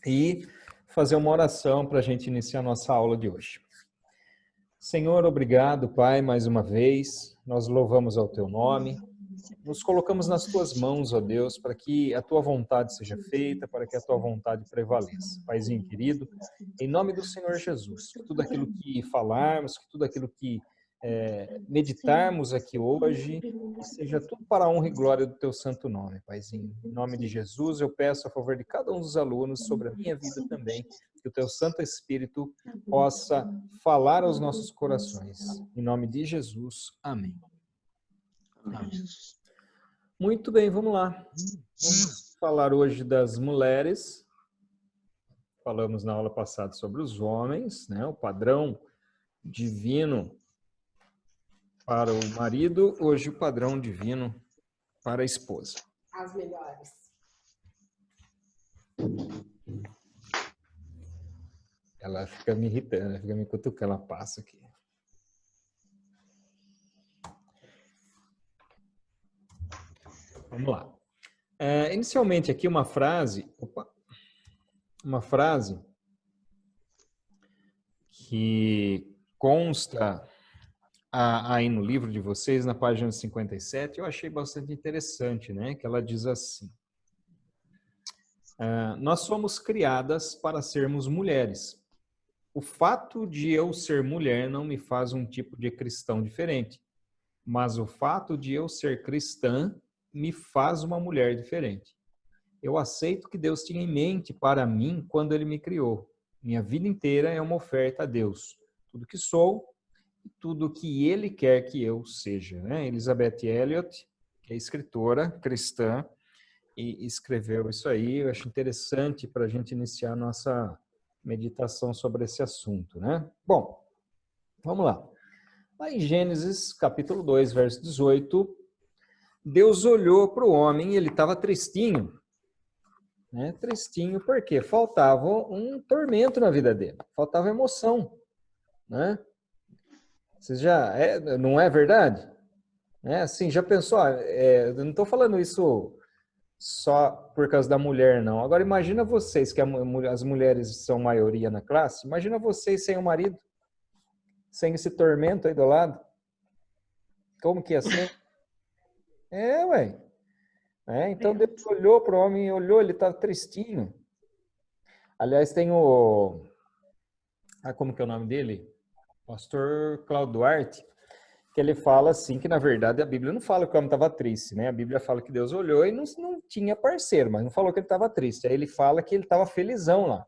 e fazer uma oração para a gente iniciar a nossa aula de hoje. Senhor, obrigado, Pai, mais uma vez. Nós louvamos ao Teu nome. Nos colocamos nas Tuas mãos, ó Deus, para que a Tua vontade seja feita, para que a Tua vontade prevaleça. Paizinho querido, em nome do Senhor Jesus, que tudo aquilo que falarmos, que tudo aquilo que meditarmos aqui hoje, que seja tudo para a honra e glória do Teu santo nome, Paizinho. Em nome de Jesus, eu peço a favor de cada um dos alunos, sobre a minha vida também, que o Teu Santo Espírito possa falar aos nossos corações. Em nome de Jesus, amém. Amém. Muito bem, vamos lá. Vamos falar hoje das mulheres. Falamos na aula passada sobre os homens, né? O padrão divino para o marido, hoje o padrão divino para a esposa. As melhores. Ela fica me irritando, ela fica me cutucando, ela passa aqui. Vamos lá. Inicialmente aqui uma frase que consta aí no livro de vocês, na página 57, eu achei bastante interessante, né? Que ela diz assim: nós somos criadas para sermos mulheres. O fato de eu ser mulher não me faz um tipo de cristão diferente, mas o fato de eu ser cristã me faz uma mulher diferente. Eu aceito que Deus tinha em mente para mim quando Ele me criou. Minha vida inteira é uma oferta a Deus. Tudo que sou e tudo que Ele quer que eu seja. Né? Elizabeth Elliot, que é escritora cristã, e escreveu isso aí. Eu acho interessante para a gente iniciar a nossa meditação sobre esse assunto. Né? Bom, vamos lá. Lá em Gênesis, capítulo 2, verso 18, Deus olhou para o homem e ele estava tristinho. Né? Tristinho porque faltava um tormento na vida dele, faltava emoção. Né? Vocês não é verdade? Assim, já pensou? Eu não estou falando isso só por causa da mulher, não. Agora, imagina vocês, que as mulheres são maioria na classe, imagina vocês sem o marido, sem esse tormento aí do lado. Como que ia ser? Ué. Então Deus olhou para o homem, ele estava tristinho. Aliás, tem como que é o nome dele? Pastor Cláudio Duarte, que ele fala assim, que na verdade a Bíblia não fala que o homem estava triste, né? A Bíblia fala que Deus olhou e não tinha parceiro, mas não falou que ele estava triste. Aí ele fala que ele estava felizão lá.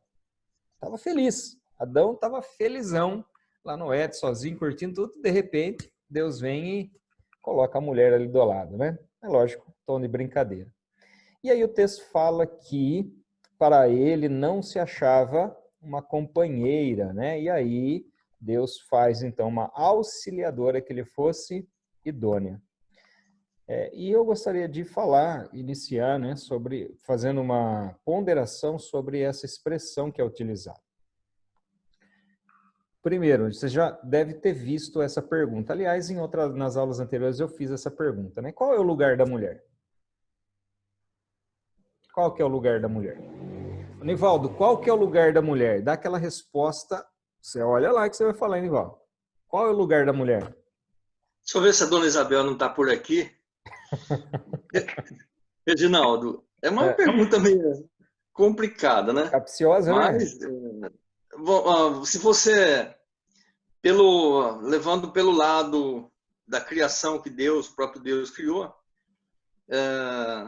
Estava feliz. Adão estava felizão lá no Éden, sozinho, curtindo tudo. De repente, Deus vem e coloca a mulher ali do lado, né? É lógico, tom de brincadeira. E aí o texto fala que para ele não se achava uma companheira, né? E aí Deus faz então uma auxiliadora que lhe fosse idônea. E eu gostaria de iniciar, né, fazendo uma ponderação sobre essa expressão que é utilizada. Primeiro, você já deve ter visto essa pergunta. Aliás, nas aulas anteriores eu fiz essa pergunta, né? Qual é o lugar da mulher? Qual que é o lugar da mulher? Nivaldo, qual que é o lugar da mulher? Dá aquela resposta, você olha lá que você vai falar, hein, Nivaldo. Qual é o lugar da mulher? Deixa eu ver se a dona Isabel não está por aqui. Reginaldo, é uma pergunta meio complicada, né? Capciosa, mas, né? Se você, levando pelo lado da criação que o próprio Deus criou,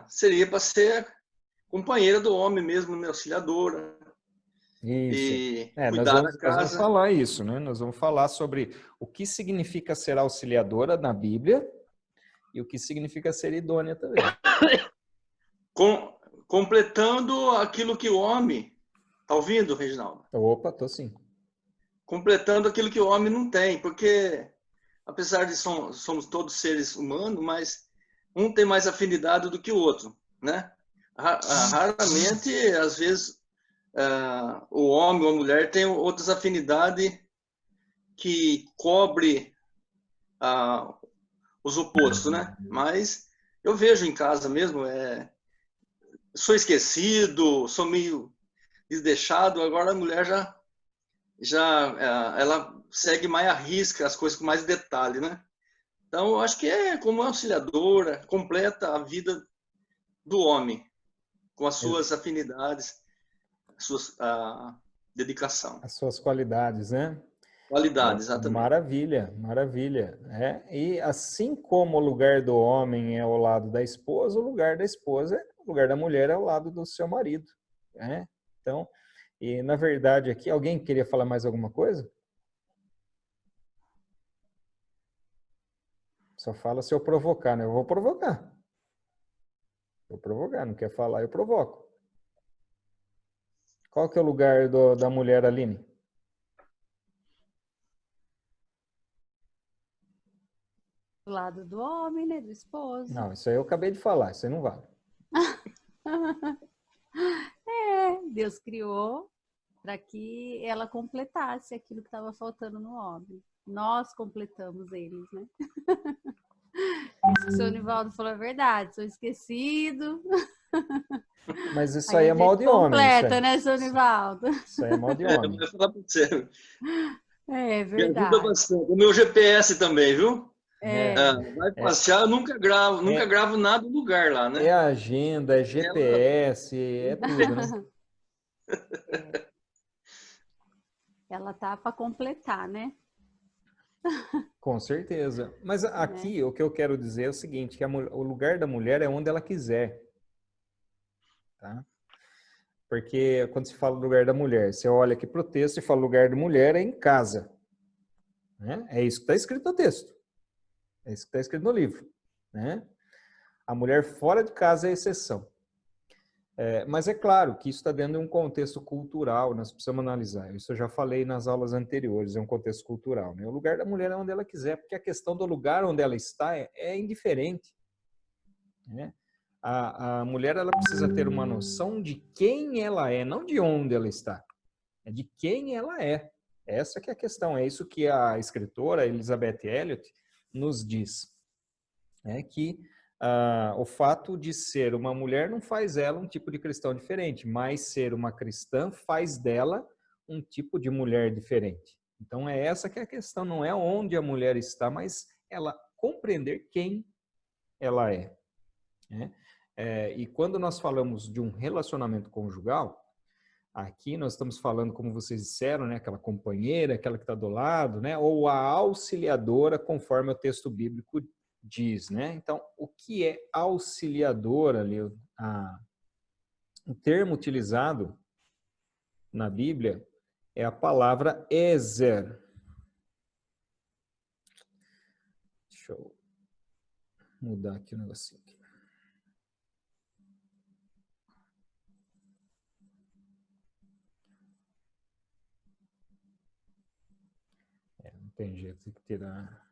seria para ser companheira do homem mesmo, né? Auxiliadora. Isso. E cuidar da casa. Nós vamos falar isso, né? Nós vamos falar sobre o que significa ser auxiliadora na Bíblia e o que significa ser idônea também. Completando aquilo que o homem... Está ouvindo, Reginaldo? Opa, estou sim. Completando aquilo que o homem não tem, porque apesar de somos todos seres humanos, mas um tem mais afinidade do que o outro, né? Raramente, às vezes, o homem ou a mulher tem outras afinidades que cobre os opostos, né? Mas eu vejo em casa mesmo, sou esquecido, sou meio desleixado, agora a mulher ela segue mais à risca, as coisas com mais detalhe, né? Então, eu acho que é como auxiliadora, completa a vida do homem, com as suas afinidades, a dedicação. As suas qualidades, né? Qualidade, exatamente. Maravilha, maravilha. E assim como o lugar do homem é ao lado da esposa, o lugar da esposa, o lugar da mulher é ao lado do seu marido. Né? Então, e na verdade aqui, alguém queria falar mais alguma coisa? Só fala se eu provocar, né? Eu vou provocar. Vou provocar, não quer falar, eu provoco. Qual que é o lugar da mulher, Aline? Do lado do homem, né? Do esposo. Não, isso aí eu acabei de falar, isso aí não vale. Deus criou para que ela completasse aquilo que estava faltando no homem. Nós completamos eles, né? Isso que o seu Nivaldo falou é verdade, sou esquecido. Mas isso aí é mal de homem. Completa, homem. né, seu Nivaldo? Isso aí é mal de homem. Eu vou falar para você. É Me ajuda verdade. bastante. O meu GPS também, viu? Vai passear, eu nunca gravo nada no lugar lá, né? É agenda, é GPS, é tudo, né? Ela tá para completar, né? Com certeza. Mas aqui o que eu quero dizer é o seguinte, que o lugar da mulher é onde ela quiser. Tá? Porque quando se fala do lugar da mulher, você olha aqui para o texto e fala lugar da mulher é em casa. Né? É isso que está escrito no texto. É isso que está escrito no livro. Né? A mulher fora de casa é a exceção. Mas é claro que isso está dentro de um contexto cultural, nós precisamos analisar. Isso eu já falei nas aulas anteriores, é um contexto cultural. Né? O lugar da mulher é onde ela quiser, porque a questão do lugar onde ela está é indiferente. Né? A mulher ela precisa ter uma noção de quem ela é, não de onde ela está. É de quem ela é. Essa que é a questão. É isso que a escritora Elizabeth Elliot nos diz. É que o fato de ser uma mulher não faz ela um tipo de cristão diferente, mas ser uma cristã faz dela um tipo de mulher diferente. Então é essa que é a questão, não é onde a mulher está, mas ela compreender quem ela é. Né? E quando nós falamos de um relacionamento conjugal, aqui nós estamos falando, como vocês disseram, né, aquela companheira, aquela que está do lado, né, ou a auxiliadora, conforme o texto bíblico diz, né? Então, o que é auxiliadora ali? O termo utilizado na Bíblia é a palavra ezer. Deixa eu mudar aqui o negocinho. Não tem jeito, tem que tirar.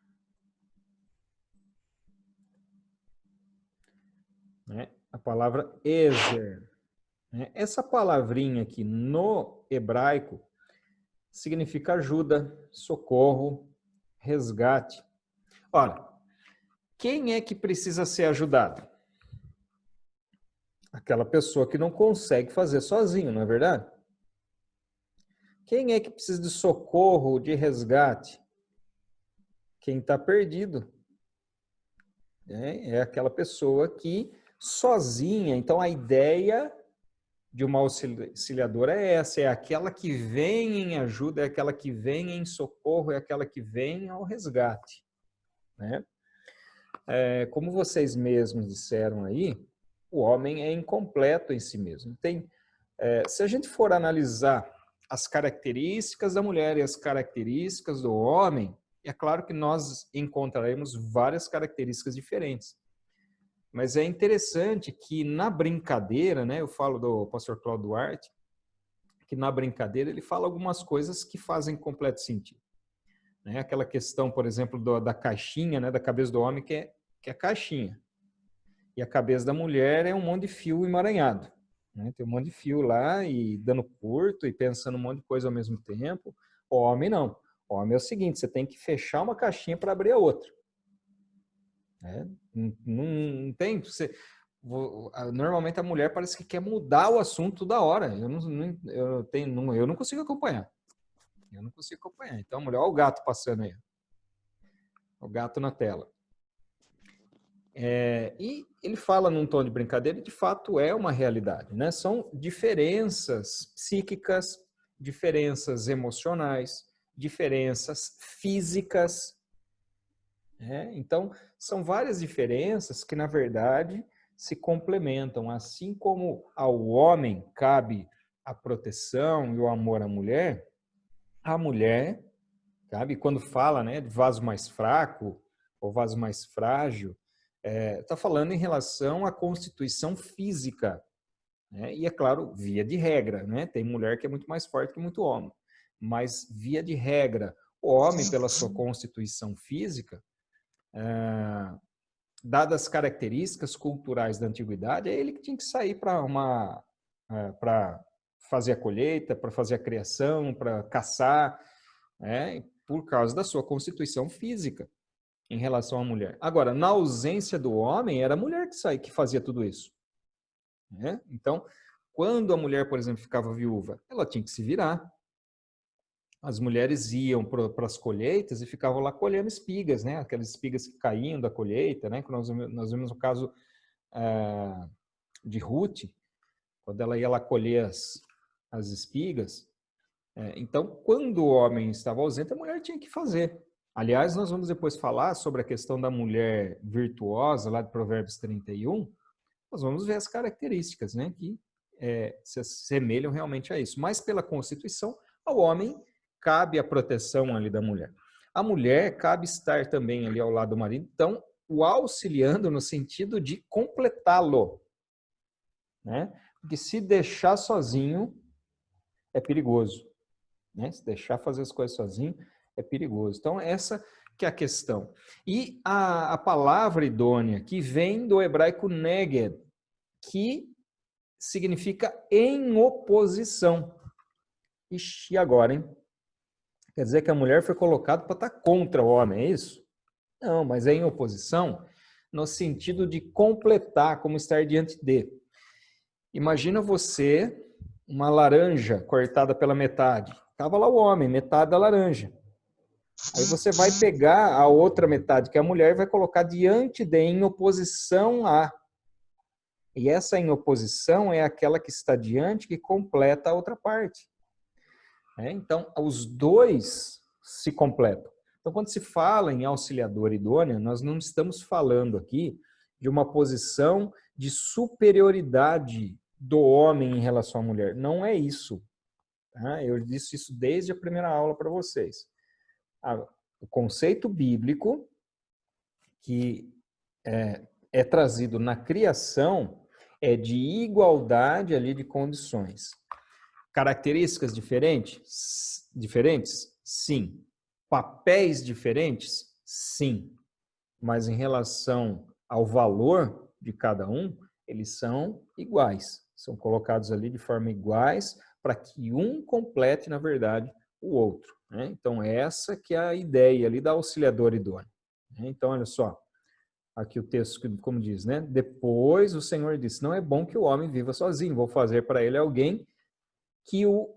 Né? A palavra ezer. Né? Essa palavrinha aqui no hebraico significa ajuda, socorro, resgate. Ora, quem é que precisa ser ajudado? Aquela pessoa que não consegue fazer sozinho, não é verdade? Quem é que precisa de socorro, de resgate? Quem está perdido. É aquela pessoa que sozinha. Então, a ideia de uma auxiliadora é essa, é aquela que vem em ajuda, é aquela que vem em socorro, é aquela que vem ao resgate. Né? Como vocês mesmos disseram aí, o homem é incompleto em si mesmo. Se a gente for analisar as características da mulher e as características do homem, é claro que nós encontraremos várias características diferentes. Mas é interessante que na brincadeira, né, eu falo do pastor Cláudio Duarte, que na brincadeira ele fala algumas coisas que fazem completo sentido. Né? Aquela questão, por exemplo, da caixinha, né, da cabeça do homem, que é a caixinha. E a cabeça da mulher é um monte de fio emaranhado. Né? Tem um monte de fio lá e dando curto e pensando um monte de coisa ao mesmo tempo. O homem não. O homem é o seguinte, você tem que fechar uma caixinha para abrir a outra. Não tem... normalmente a mulher parece que quer mudar o assunto toda hora. Eu não consigo acompanhar. Eu não consigo acompanhar. Então, a mulher, olha o gato passando aí. O gato na tela. E ele fala num tom de brincadeira e de fato é uma realidade, né? São diferenças psíquicas, diferenças emocionais, diferenças físicas. Então, são várias diferenças que, na verdade, se complementam. Assim como ao homem cabe a proteção e o amor à mulher, a mulher, sabe, quando fala, né, de vaso mais fraco ou vaso mais frágil, está falando em relação à constituição física, né? E é claro, via de regra, né? Tem mulher que é muito mais forte que muito homem, mas via de regra, o homem, pela sua constituição física, dadas as características culturais da antiguidade, é ele que tinha que sair para fazer a colheita, para fazer a criação, para caçar, por causa da sua constituição física em relação à mulher. Agora, na ausência do homem, era a mulher que fazia tudo isso. Então, quando a mulher, por exemplo, ficava viúva, ela tinha que se virar. As mulheres iam para as colheitas e ficavam lá colhendo espigas, né? Aquelas espigas que caíam da colheita, né? Que nós vimos o caso de Ruth, quando ela ia lá colher as espigas. Então, quando o homem estava ausente, a mulher tinha que fazer. Aliás, nós vamos depois falar sobre a questão da mulher virtuosa, lá de Provérbios 31. Nós vamos ver as características, né, que se assemelham realmente a isso. Mas pela Constituição, ao homem cabe a proteção ali da mulher. A mulher cabe estar também ali ao lado do marido, então, o auxiliando no sentido de completá-lo, né? Porque se deixar sozinho, é perigoso. Né? Se deixar fazer as coisas sozinho, é perigoso. Então, essa que é a questão. E a palavra idônea, que vem do hebraico neged, que significa em oposição. Ixi, e agora, hein? Quer dizer que a mulher foi colocada para estar contra o homem, é isso? Não, mas é em oposição no sentido de completar, como estar diante de. Imagina você, uma laranja cortada pela metade. Estava lá o homem, metade da laranja. Aí você vai pegar a outra metade, que é a mulher, e vai colocar diante de, em oposição a. E essa em oposição é aquela que está diante, que completa a outra parte. Então, os dois se completam. Então, quando se fala em auxiliadora idônea, nós não estamos falando aqui de uma posição de superioridade do homem em relação à mulher. Não é isso. Eu disse isso desde a primeira aula para vocês. O conceito bíblico que é trazido na criação é de igualdade ali de condições. Características diferentes? Sim. Papéis diferentes? Sim. Mas em relação ao valor de cada um, eles são iguais. São colocados ali de forma iguais para que um complete, na verdade, o outro. Então, essa que é a ideia ali da auxiliadora idônea. Então, olha só. Aqui o texto, como diz, né? Depois o Senhor disse, não é bom que o homem viva sozinho, vou fazer para ele alguém que o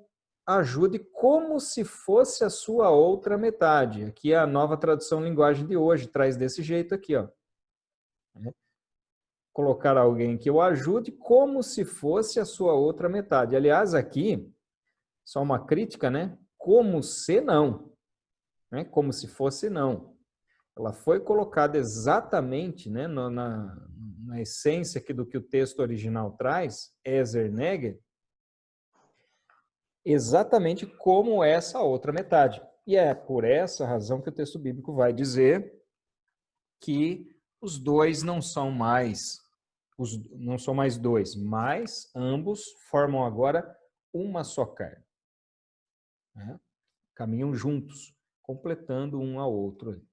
ajude como se fosse a sua outra metade. Aqui é a nova tradução linguagem de hoje, traz desse jeito aqui, ó. Colocar alguém que o ajude como se fosse a sua outra metade. Aliás, aqui, só uma crítica, né? Como se não. Como se fosse não. Ela foi colocada exatamente, né, na essência aqui do que o texto original traz, Ezer Neged, exatamente como essa outra metade. E é por essa razão que o texto bíblico vai dizer que os dois não são mais dois, mas ambos formam agora uma só carne. Caminham juntos, completando um ao outro.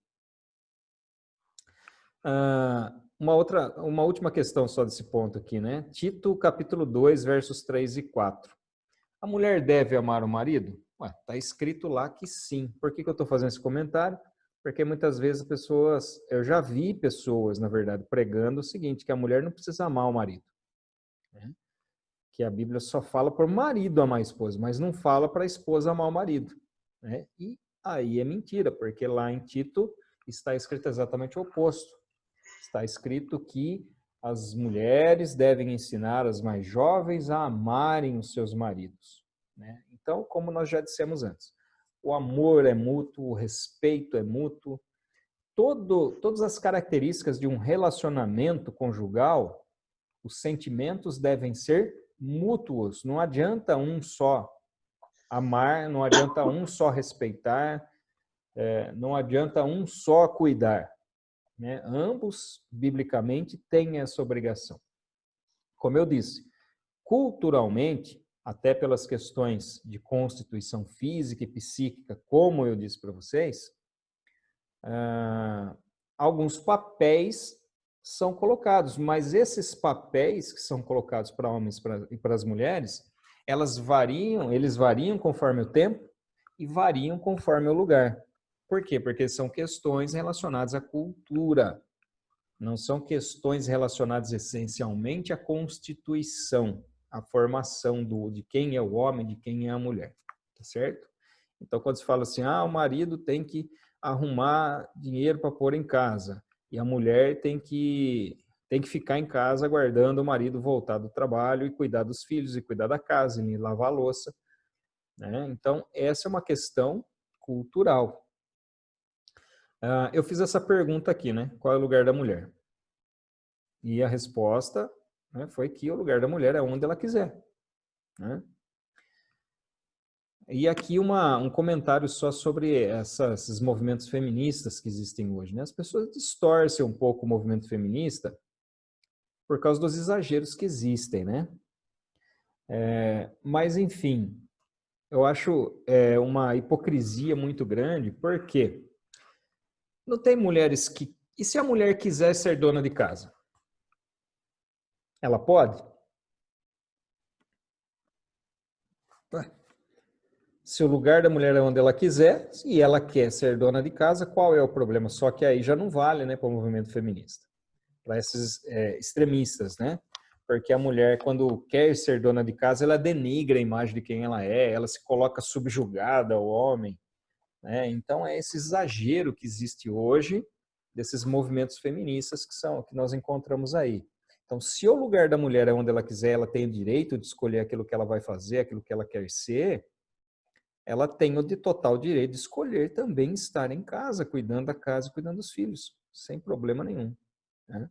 Uma última questão só desse ponto aqui, né? Tito, capítulo 2, versos 3 e 4. A mulher deve amar o marido? Está escrito lá que sim. Por que eu estou fazendo esse comentário? Porque muitas vezes pessoas, eu já vi pessoas, na verdade, pregando o seguinte, que a mulher não precisa amar o marido, né? Que a Bíblia só fala para o marido amar a esposa, mas não fala para a esposa amar o marido, né? E aí é mentira, porque lá em Tito está escrito exatamente o oposto. Está escrito que as mulheres devem ensinar as mais jovens a amarem os seus maridos, né? Então, como nós já dissemos antes, o amor é mútuo, o respeito é mútuo, todas as características de um relacionamento conjugal, os sentimentos devem ser mútuos. Não adianta um só amar, não adianta um só respeitar, não adianta um só cuidar, né? Ambos, biblicamente, têm essa obrigação. Como eu disse, culturalmente, até pelas questões de constituição física e psíquica, como eu disse para vocês, alguns papéis são colocados, mas esses papéis que são colocados para homens e para as mulheres, eles variam conforme o tempo e variam conforme o lugar. Por quê? Porque são questões relacionadas à cultura, não são questões relacionadas essencialmente à constituição, à formação de quem é o homem, de quem é a mulher, tá certo? Então, quando se fala assim, o marido tem que arrumar dinheiro para pôr em casa e a mulher tem que ficar em casa aguardando o marido voltar do trabalho e cuidar dos filhos e cuidar da casa e lavar a louça, né? Então, essa é uma questão cultural. Eu fiz essa pergunta aqui, né? Qual é o lugar da mulher? E a resposta, né, foi que o lugar da mulher é onde ela quiser, né? E aqui um comentário só sobre esses movimentos feministas que existem hoje, né? As pessoas distorcem um pouco o movimento feminista por causa dos exageros que existem, né? Mas, enfim, eu acho uma hipocrisia muito grande, porque não tem mulheres que... E se a mulher quiser ser dona de casa? Ela pode? Se o lugar da mulher é onde ela quiser, e ela quer ser dona de casa, qual é o problema? Só que aí já não vale, né, para o movimento feminista, para esses extremistas, né? Porque a mulher, quando quer ser dona de casa, ela denigra a imagem de quem ela se coloca subjugada ao homem, né? Então é esse exagero que existe hoje desses movimentos feministas que nós encontramos aí. Então, se o lugar da mulher é onde ela quiser, ela tem o direito de escolher aquilo que ela vai fazer, aquilo que ela quer ser, ela tem o total direito de escolher também estar em casa, cuidando da casa e cuidando dos filhos, sem problema nenhum, né?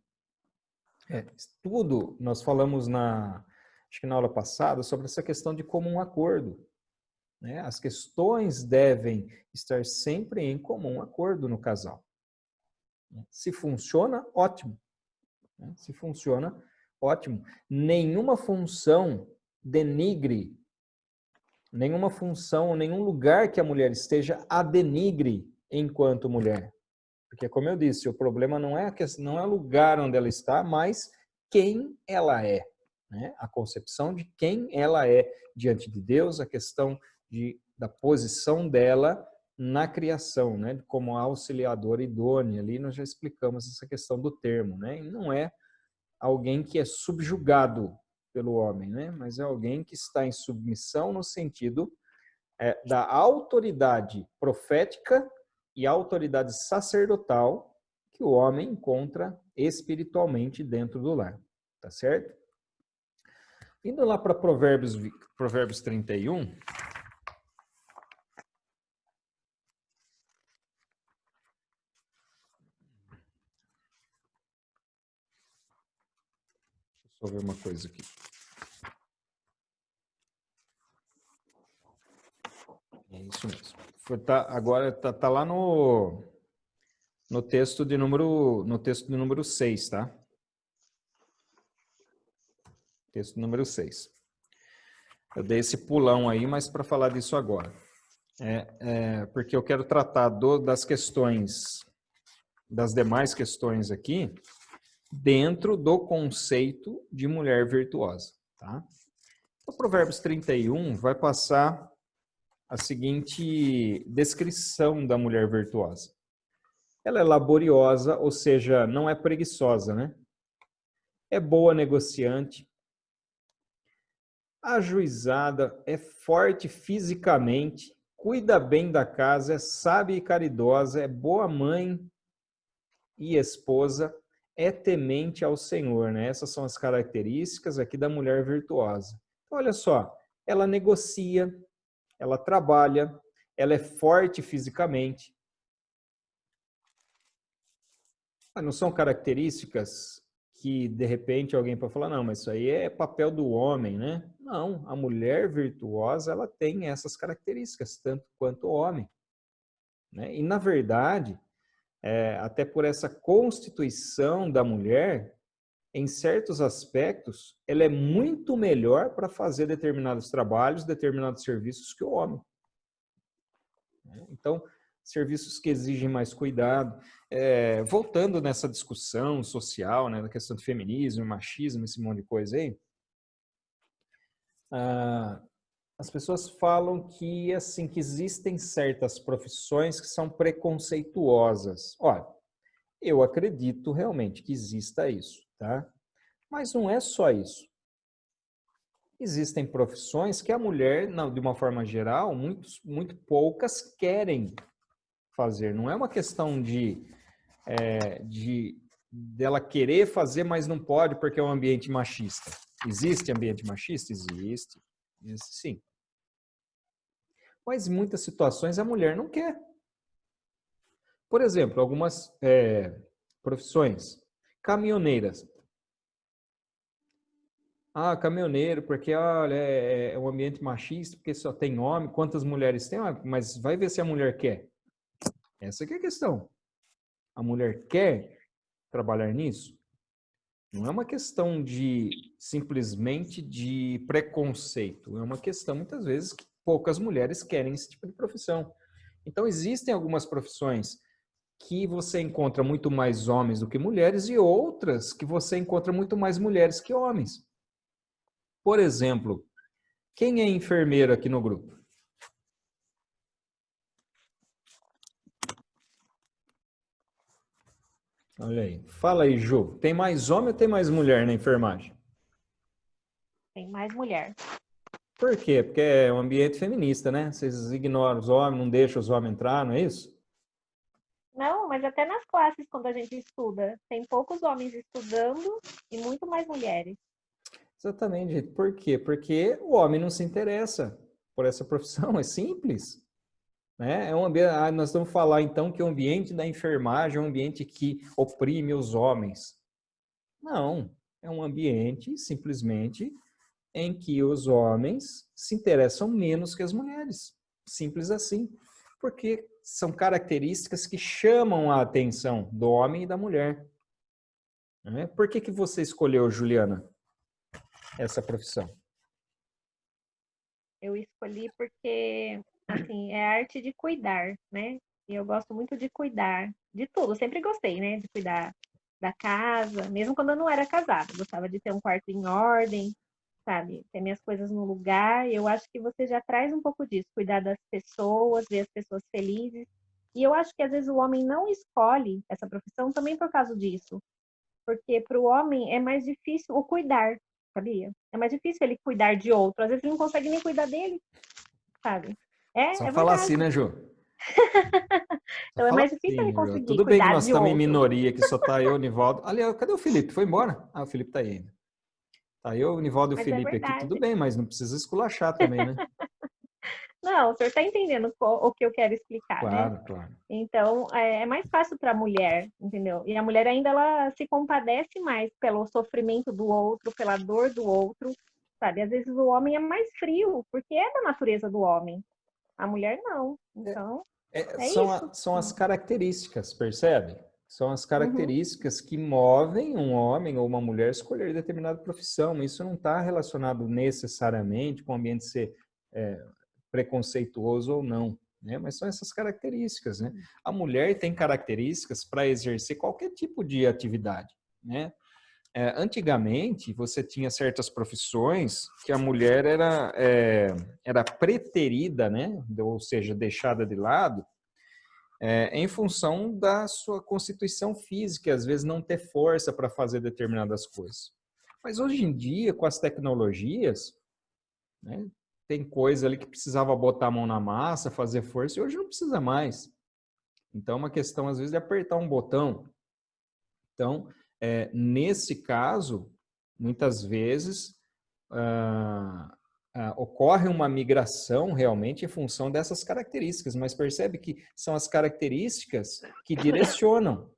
Tudo, nós falamos acho que na aula passada, sobre essa questão de comum acordo, né? As questões devem estar sempre em comum acordo no casal. Se funciona, ótimo. Se funciona, ótimo. Nenhuma função denigre, nenhuma função, nenhum lugar que a mulher esteja a denigre enquanto mulher. Porque, como eu disse, o problema não é o lugar onde ela está, mas quem ela é, né? A concepção de quem ela é diante de Deus, a questão da posição dela na criação, né? Como auxiliadora idônea. Ali nós já explicamos essa questão do termo, né? E não é alguém que é subjugado pelo homem, né? Mas é alguém que está em submissão no sentido da autoridade profética e autoridade sacerdotal que o homem encontra espiritualmente dentro do lar, tá certo? Indo lá para Provérbios 31, deixa eu só ver uma coisa aqui. É isso mesmo. Agora está lá no texto de número 6, tá? Texto número 6. Eu dei esse pulão aí, mas para falar disso agora. Porque eu quero tratar das questões, das demais questões aqui, dentro do conceito de mulher virtuosa, tá? O Provérbios 31 vai passar a seguinte descrição da mulher virtuosa. Ela é laboriosa, ou seja, não é preguiçosa, né? É boa negociante, ajuizada, é forte fisicamente, cuida bem da casa, é sábia e caridosa, é boa mãe e esposa, é temente ao Senhor, né? Essas são as características aqui da mulher virtuosa. Então, olha só, ela negocia, ela trabalha, ela é forte fisicamente. Não são características que, de repente, alguém pode falar, não, mas isso aí é papel do homem, né? Não, a mulher virtuosa, ela tem essas características, tanto quanto o homem. Né? E, na verdade, até por essa constituição da mulher, em certos aspectos, ela é muito melhor para fazer determinados trabalhos, determinados serviços que o homem. Então, serviços que exigem mais cuidado. Voltando nessa discussão social, né, da questão do feminismo, machismo, esse monte de coisa aí, as pessoas falam que, assim, que existem certas profissões que são preconceituosas. Olha, eu acredito realmente que exista isso, tá? Mas não é só isso. Existem profissões que a mulher, de uma forma geral, muito poucas querem fazer. Não é uma questão dela querer fazer, mas não pode porque é um ambiente machista. Existe ambiente machista? Existe sim. Mas em muitas situações a mulher não quer. Por exemplo, algumas profissões. Caminhoneiras. Caminhoneiro, porque olha, é um ambiente machista, porque só tem homem. Quantas mulheres tem? Mas vai ver se a mulher quer. Essa que é a questão. A mulher quer trabalhar nisso? Não é uma questão simplesmente de preconceito. É uma questão, muitas vezes, que poucas mulheres querem esse tipo de profissão. Então, existem algumas profissões que você encontra muito mais homens do que mulheres e outras que você encontra muito mais mulheres que homens. Por exemplo, quem é enfermeiro aqui no grupo? Olha aí. Fala aí, Ju. Tem mais homem ou tem mais mulher na enfermagem? Tem mais mulher. Por quê? Porque é um ambiente feminista, né? Vocês ignoram os homens, não deixam os homens entrar, não é isso? Não, mas até nas classes, quando a gente estuda, tem poucos homens estudando e muito mais mulheres. Exatamente. Por quê? Porque o homem não se interessa por essa profissão, é simples. Né? É um ambiente, nós vamos falar então que o ambiente da enfermagem é um ambiente que oprime os homens. Não, é um ambiente simplesmente em que os homens se interessam menos que as mulheres. Simples assim. Porque são características que chamam a atenção do homem e da mulher. Né? Por que você escolheu, Juliana, essa profissão? Eu escolhi porque, assim, é a arte de cuidar, né? E eu gosto muito de cuidar de tudo. Eu sempre gostei, né? De cuidar da casa, mesmo quando eu não era casada. Eu gostava de ter um quarto em ordem, sabe? Ter minhas coisas no lugar. E eu acho que você já traz um pouco disso. Cuidar das pessoas, ver as pessoas felizes. E eu acho que às vezes o homem não escolhe essa profissão também por causa disso. Porque para o homem é mais difícil o cuidar, sabia? É mais difícil ele cuidar de outro. Às vezes ele não consegue nem cuidar dele, sabe? Só É falar verdade. assim, né, Ju? Então é mais difícil assim, ele Ju. conseguir Tudo bem que cuidar nós de estamos em outro. minoria, que só tá eu, o Nivaldo. Aliás, cadê o Felipe? Foi embora? O Felipe tá aí ainda. Tá eu, o Nivaldo e o Mas é Felipe aqui, tudo verdade. bem, mas não precisa esculachar também, né? Não, o senhor está entendendo o que eu quero explicar, né? Claro, claro. Então, é mais fácil para a mulher, entendeu? E a mulher ainda ela se compadece mais pelo sofrimento do outro, pela dor do outro, sabe? Às vezes o homem é mais frio, porque é da natureza do homem. A mulher não. Então, é isso. São as características, percebe? São as Uhum. características que movem um homem ou uma mulher a escolher determinada profissão. Isso não está relacionado necessariamente com o ambiente ser preconceituoso ou não, né? Mas são essas características, né? A mulher tem características para exercer qualquer tipo de atividade, né? Antigamente, você tinha certas profissões que a mulher era preterida, né? Ou seja, deixada de lado, em função da sua constituição física, às vezes não ter força para fazer determinadas coisas. Mas hoje em dia, com as tecnologias, né, tem coisa ali que precisava botar a mão na massa, fazer força, e hoje não precisa mais. Então, é uma questão, às vezes, de apertar um botão. Então, nesse caso, muitas vezes, ocorre uma migração realmente em função dessas características, mas percebe que são as características que direcionam,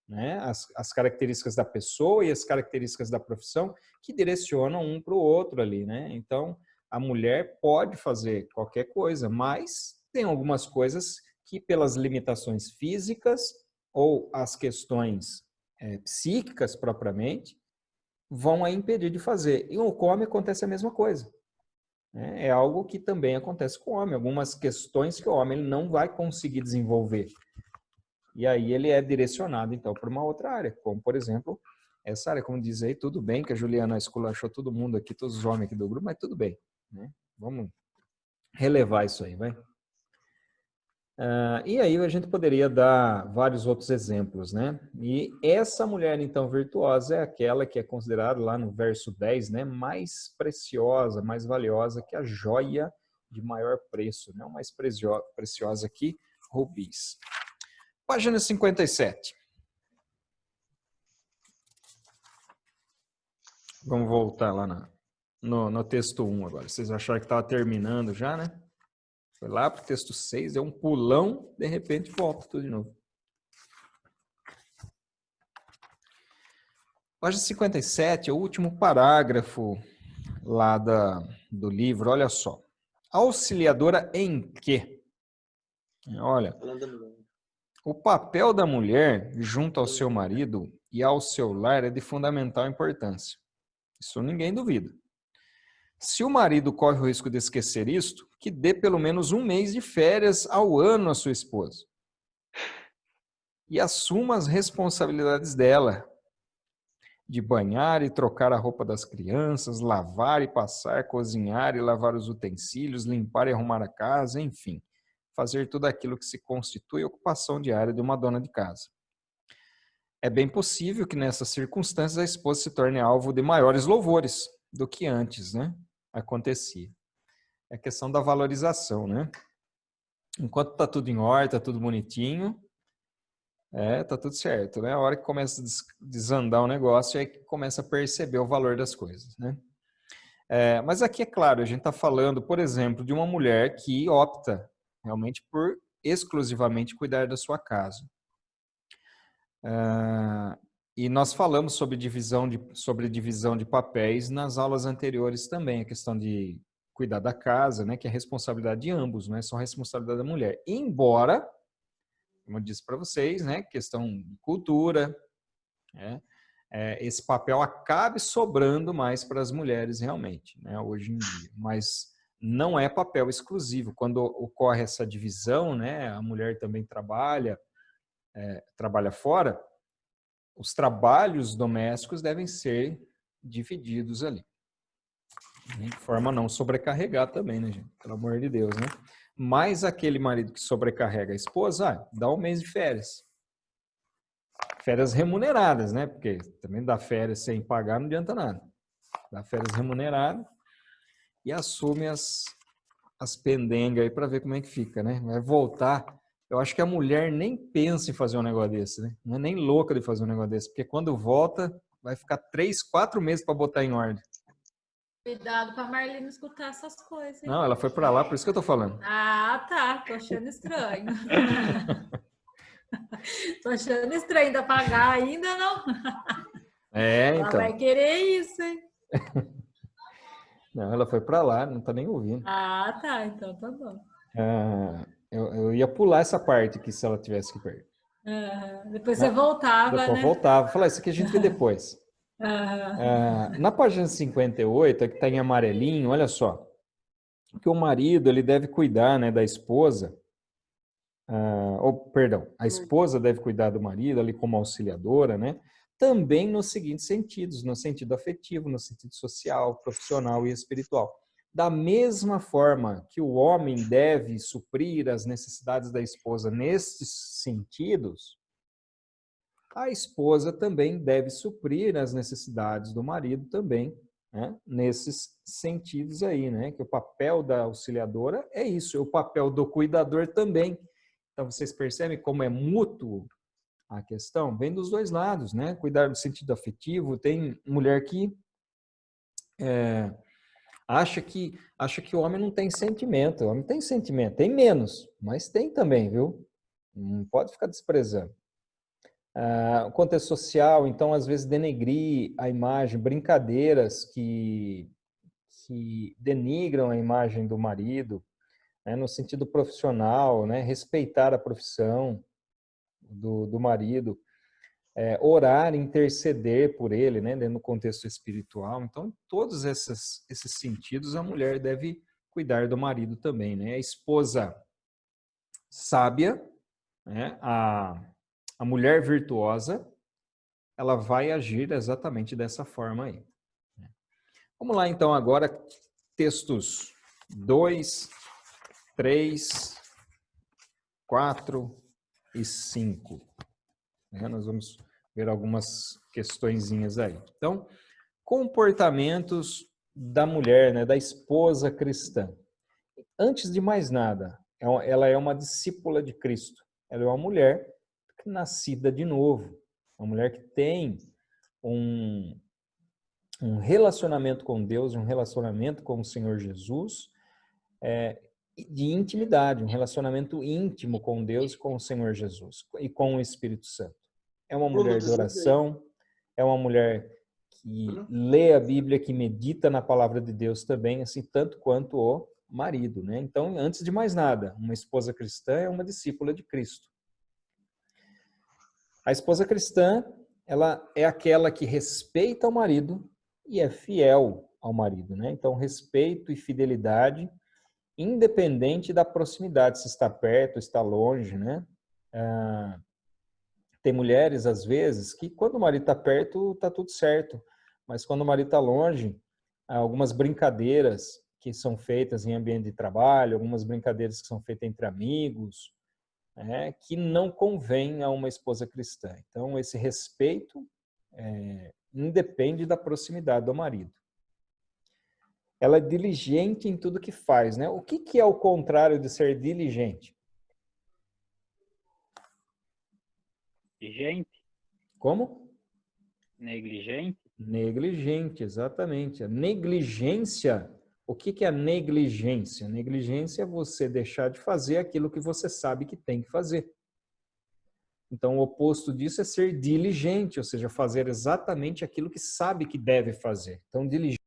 né? As características da pessoa e as características da profissão que direcionam um para o outro ali, né? Então, a mulher pode fazer qualquer coisa, mas tem algumas coisas que, pelas limitações físicas ou as questões psíquicas propriamente, vão a impedir de fazer. E com o homem acontece a mesma coisa. É algo que também acontece com o homem. Algumas questões que o homem não vai conseguir desenvolver. E aí ele é direcionado, então, para uma outra área. Como, por exemplo, essa área, como diz aí, tudo bem que a Juliana esculachou todo mundo aqui, todos os homens aqui do grupo, mas tudo bem, né? Vamos relevar isso aí, vai. E aí a gente poderia dar vários outros exemplos, né? E essa mulher, então, virtuosa é aquela que é considerada lá no verso 10, né? Mais preciosa, mais valiosa que a joia de maior preço, né? O mais preciosa aqui, rubis. Página 57. Vamos voltar lá no texto 1 agora. Vocês acharam que estava terminando já, né? Foi lá para o texto 6, deu um pulão, de repente volta tudo de novo. Página 57 é o último parágrafo lá do livro, olha só. Auxiliadora em quê? Olha, o papel da mulher junto ao seu marido e ao seu lar é de fundamental importância. Isso ninguém duvida. Se o marido corre o risco de esquecer isto, que dê pelo menos 1 mês de férias ao ano à sua esposa. E assuma as responsabilidades dela, de banhar e trocar a roupa das crianças, lavar e passar, cozinhar e lavar os utensílios, limpar e arrumar a casa, enfim, fazer tudo aquilo que se constitui ocupação diária de uma dona de casa. É bem possível que nessas circunstâncias a esposa se torne alvo de maiores louvores do que antes, né, acontecia. É a questão da valorização, né? Enquanto está tudo em ordem, está tudo bonitinho, tá tudo certo, né? A hora que começa a desandar o negócio, é que começa a perceber o valor das coisas, né? Mas aqui, é claro, a gente está falando, por exemplo, de uma mulher que opta realmente por exclusivamente cuidar da sua casa. E nós falamos sobre divisão de papéis nas aulas anteriores também, a questão de cuidar da casa, né, que é responsabilidade de ambos, não é só responsabilidade da mulher. Embora, como eu disse para vocês, né, questão de cultura, esse papel acabe sobrando mais para as mulheres realmente, né, hoje em dia. Mas não é papel exclusivo. Quando ocorre essa divisão, né, a mulher também trabalha fora, os trabalhos domésticos devem ser divididos ali. De forma a não sobrecarregar também, né, gente? Pelo amor de Deus, né? Mas aquele marido que sobrecarrega a esposa, dá 1 mês de férias. Férias remuneradas, né? Porque também dar férias sem pagar não adianta nada. Dá férias remuneradas e assume as pendengas aí para ver como é que fica, né? Vai voltar. Eu acho que a mulher nem pensa em fazer um negócio desse, né? Não é nem louca de fazer um negócio desse, porque quando volta, vai ficar 3, 4 meses para botar em ordem. Cuidado para a Marlene escutar essas coisas. Hein? Não, ela foi para lá, por isso que eu tô falando. Ah, tá. Tô achando estranho. Tô achando estranho ainda pagar ainda, não? Então. Ela vai querer isso, hein? Não, ela foi para lá, não tá nem ouvindo. Ah, tá. Então tá bom. Eu ia pular essa parte aqui se ela tivesse aqui perto. Depois você voltava, depois né? Voltava. Falar, isso aqui a gente vê depois. Na página 58, que está em amarelinho, olha só. Que o marido ele deve cuidar, né, da esposa. A esposa deve cuidar do marido ali como auxiliadora, né? Também nos seguintes sentidos, no sentido afetivo, no sentido social, profissional e espiritual. Da mesma forma que o homem deve suprir as necessidades da esposa nesses sentidos, a esposa também deve suprir as necessidades do marido também, né? Nesses sentidos aí, né? Que o papel da auxiliadora é isso, o papel do cuidador também. Então, vocês percebem como é mútuo a questão? Vem dos dois lados, né? Cuidar do sentido afetivo. Tem mulher que acha que o homem não tem sentimento. O homem tem sentimento, tem menos, mas tem também, viu? Não pode ficar desprezando. O contexto social, então, às vezes denegrir a imagem, brincadeiras que denigram a imagem do marido, né, no sentido profissional, né, respeitar a profissão do marido, orar, interceder por ele, né, dentro do contexto espiritual. Então, em todos esses sentidos, a mulher deve cuidar do marido também, né? A esposa sábia, né, a mulher virtuosa, ela vai agir exatamente dessa forma aí. Vamos lá, então, agora, textos 2, 3, 4 e 5. Nós vamos ver algumas questõezinhas aí. Então, comportamentos da mulher, né, da esposa cristã. Antes de mais nada, ela é uma discípula de Cristo. Ela é uma mulher nascida de novo. Uma mulher que tem um relacionamento com Deus, um relacionamento com o Senhor Jesus, de intimidade, um relacionamento íntimo com Deus e com o Senhor Jesus e com o Espírito Santo. É uma mulher de oração, é uma mulher que lê a Bíblia, que medita na palavra de Deus também, assim, tanto quanto o marido, né? Então, antes de mais nada, uma esposa cristã é uma discípula de Cristo. A esposa cristã, ela é aquela que respeita o marido e é fiel ao marido, né? Então, respeito e fidelidade, independente da proximidade, se está perto, está longe, né? Tem mulheres, às vezes, que quando o marido está perto, está tudo certo. Mas quando o marido está longe, há algumas brincadeiras que são feitas em ambiente de trabalho, algumas brincadeiras que são feitas entre amigos, que não convém a uma esposa cristã. Então, esse respeito independe da proximidade do marido. Ela é diligente em tudo que faz, né? O que é o contrário de ser diligente? Negligente? Como? Negligente? Negligente, exatamente. A negligência, o que é a negligência? Negligência é você deixar de fazer aquilo que você sabe que tem que fazer. Então, o oposto disso é ser diligente, ou seja, fazer exatamente aquilo que sabe que deve fazer. Então, diligente.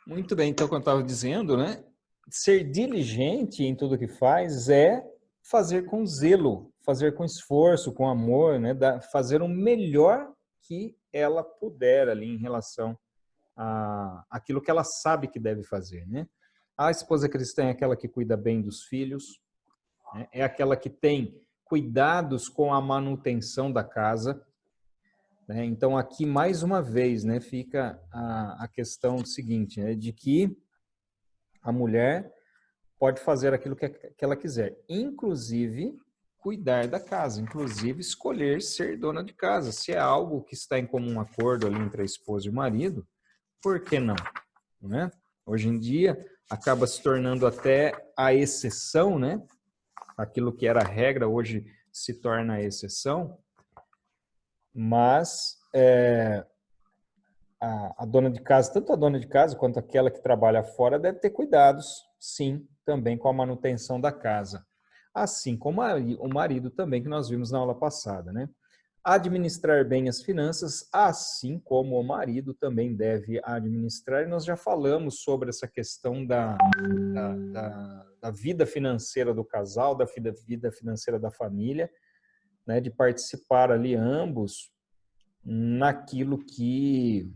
Muito bem, então, como eu estava dizendo, né? Ser diligente em tudo que faz é fazer com zelo, fazer com esforço, com amor, né? Fazer o melhor que ela puder ali em relação àquilo que ela sabe que deve fazer, né? A esposa cristã é aquela que cuida bem dos filhos, né? É aquela que tem cuidados com a manutenção da casa, né? Então, aqui, mais uma vez, né, fica a questão seguinte, né, de que a mulher pode fazer aquilo que ela quiser, inclusive cuidar da casa, inclusive escolher ser dona de casa. Se é algo que está em comum acordo ali entre a esposa e o marido, por que não? Né? Hoje em dia, acaba se tornando até a exceção, né? Aquilo que era a regra, hoje se torna a exceção, mas a dona de casa, tanto a dona de casa quanto aquela que trabalha fora, deve ter cuidados, sim, também com a manutenção da casa. Assim como o marido também, que nós vimos na aula passada, né? Administrar bem as finanças, assim como o marido também deve administrar. E nós já falamos sobre essa questão da vida financeira do casal, da vida financeira da família, né? De participar ali ambos naquilo que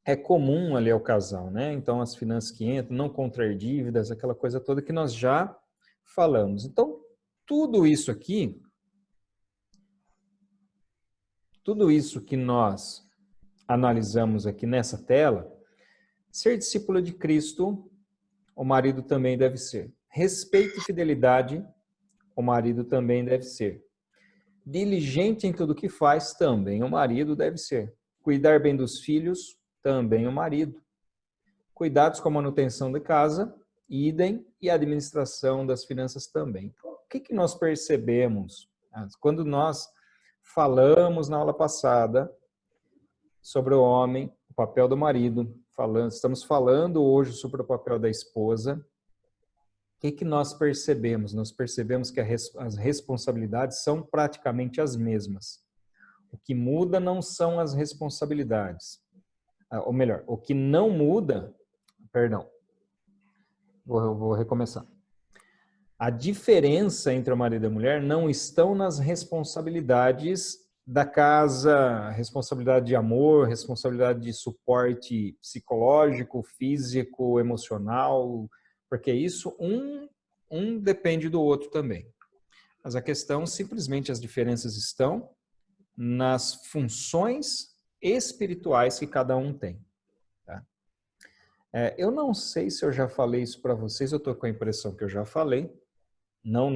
é comum ali ao casal, né? Então, as finanças que entram, não contrair dívidas, aquela coisa toda que nós já falamos. Então, tudo isso que nós analisamos aqui nessa tela, Ser discípulo de Cristo, o marido também deve ser. Respeito e fidelidade, o marido também deve ser. Diligente em tudo que faz, também o marido deve ser. Cuidar bem dos filhos, também o marido. Cuidados com a manutenção de casa, idem, e a administração das finanças também. Então, o que nós percebemos? Quando nós falamos na aula passada sobre o homem, o papel do marido, estamos falando hoje sobre o papel da esposa, o que nós percebemos? Nós percebemos que as responsabilidades são praticamente as mesmas. O que muda não são as responsabilidades. Ou melhor, o que não muda, perdão, vou recomeçar. A diferença entre o marido e a mulher não estão nas responsabilidades da casa, responsabilidade de amor, responsabilidade de suporte psicológico, físico, emocional, porque isso um depende do outro também. Mas a questão, simplesmente as diferenças estão nas funções espirituais que cada um tem. Tá? Eu não sei se eu já falei isso para vocês, eu estou com a impressão que eu já falei, não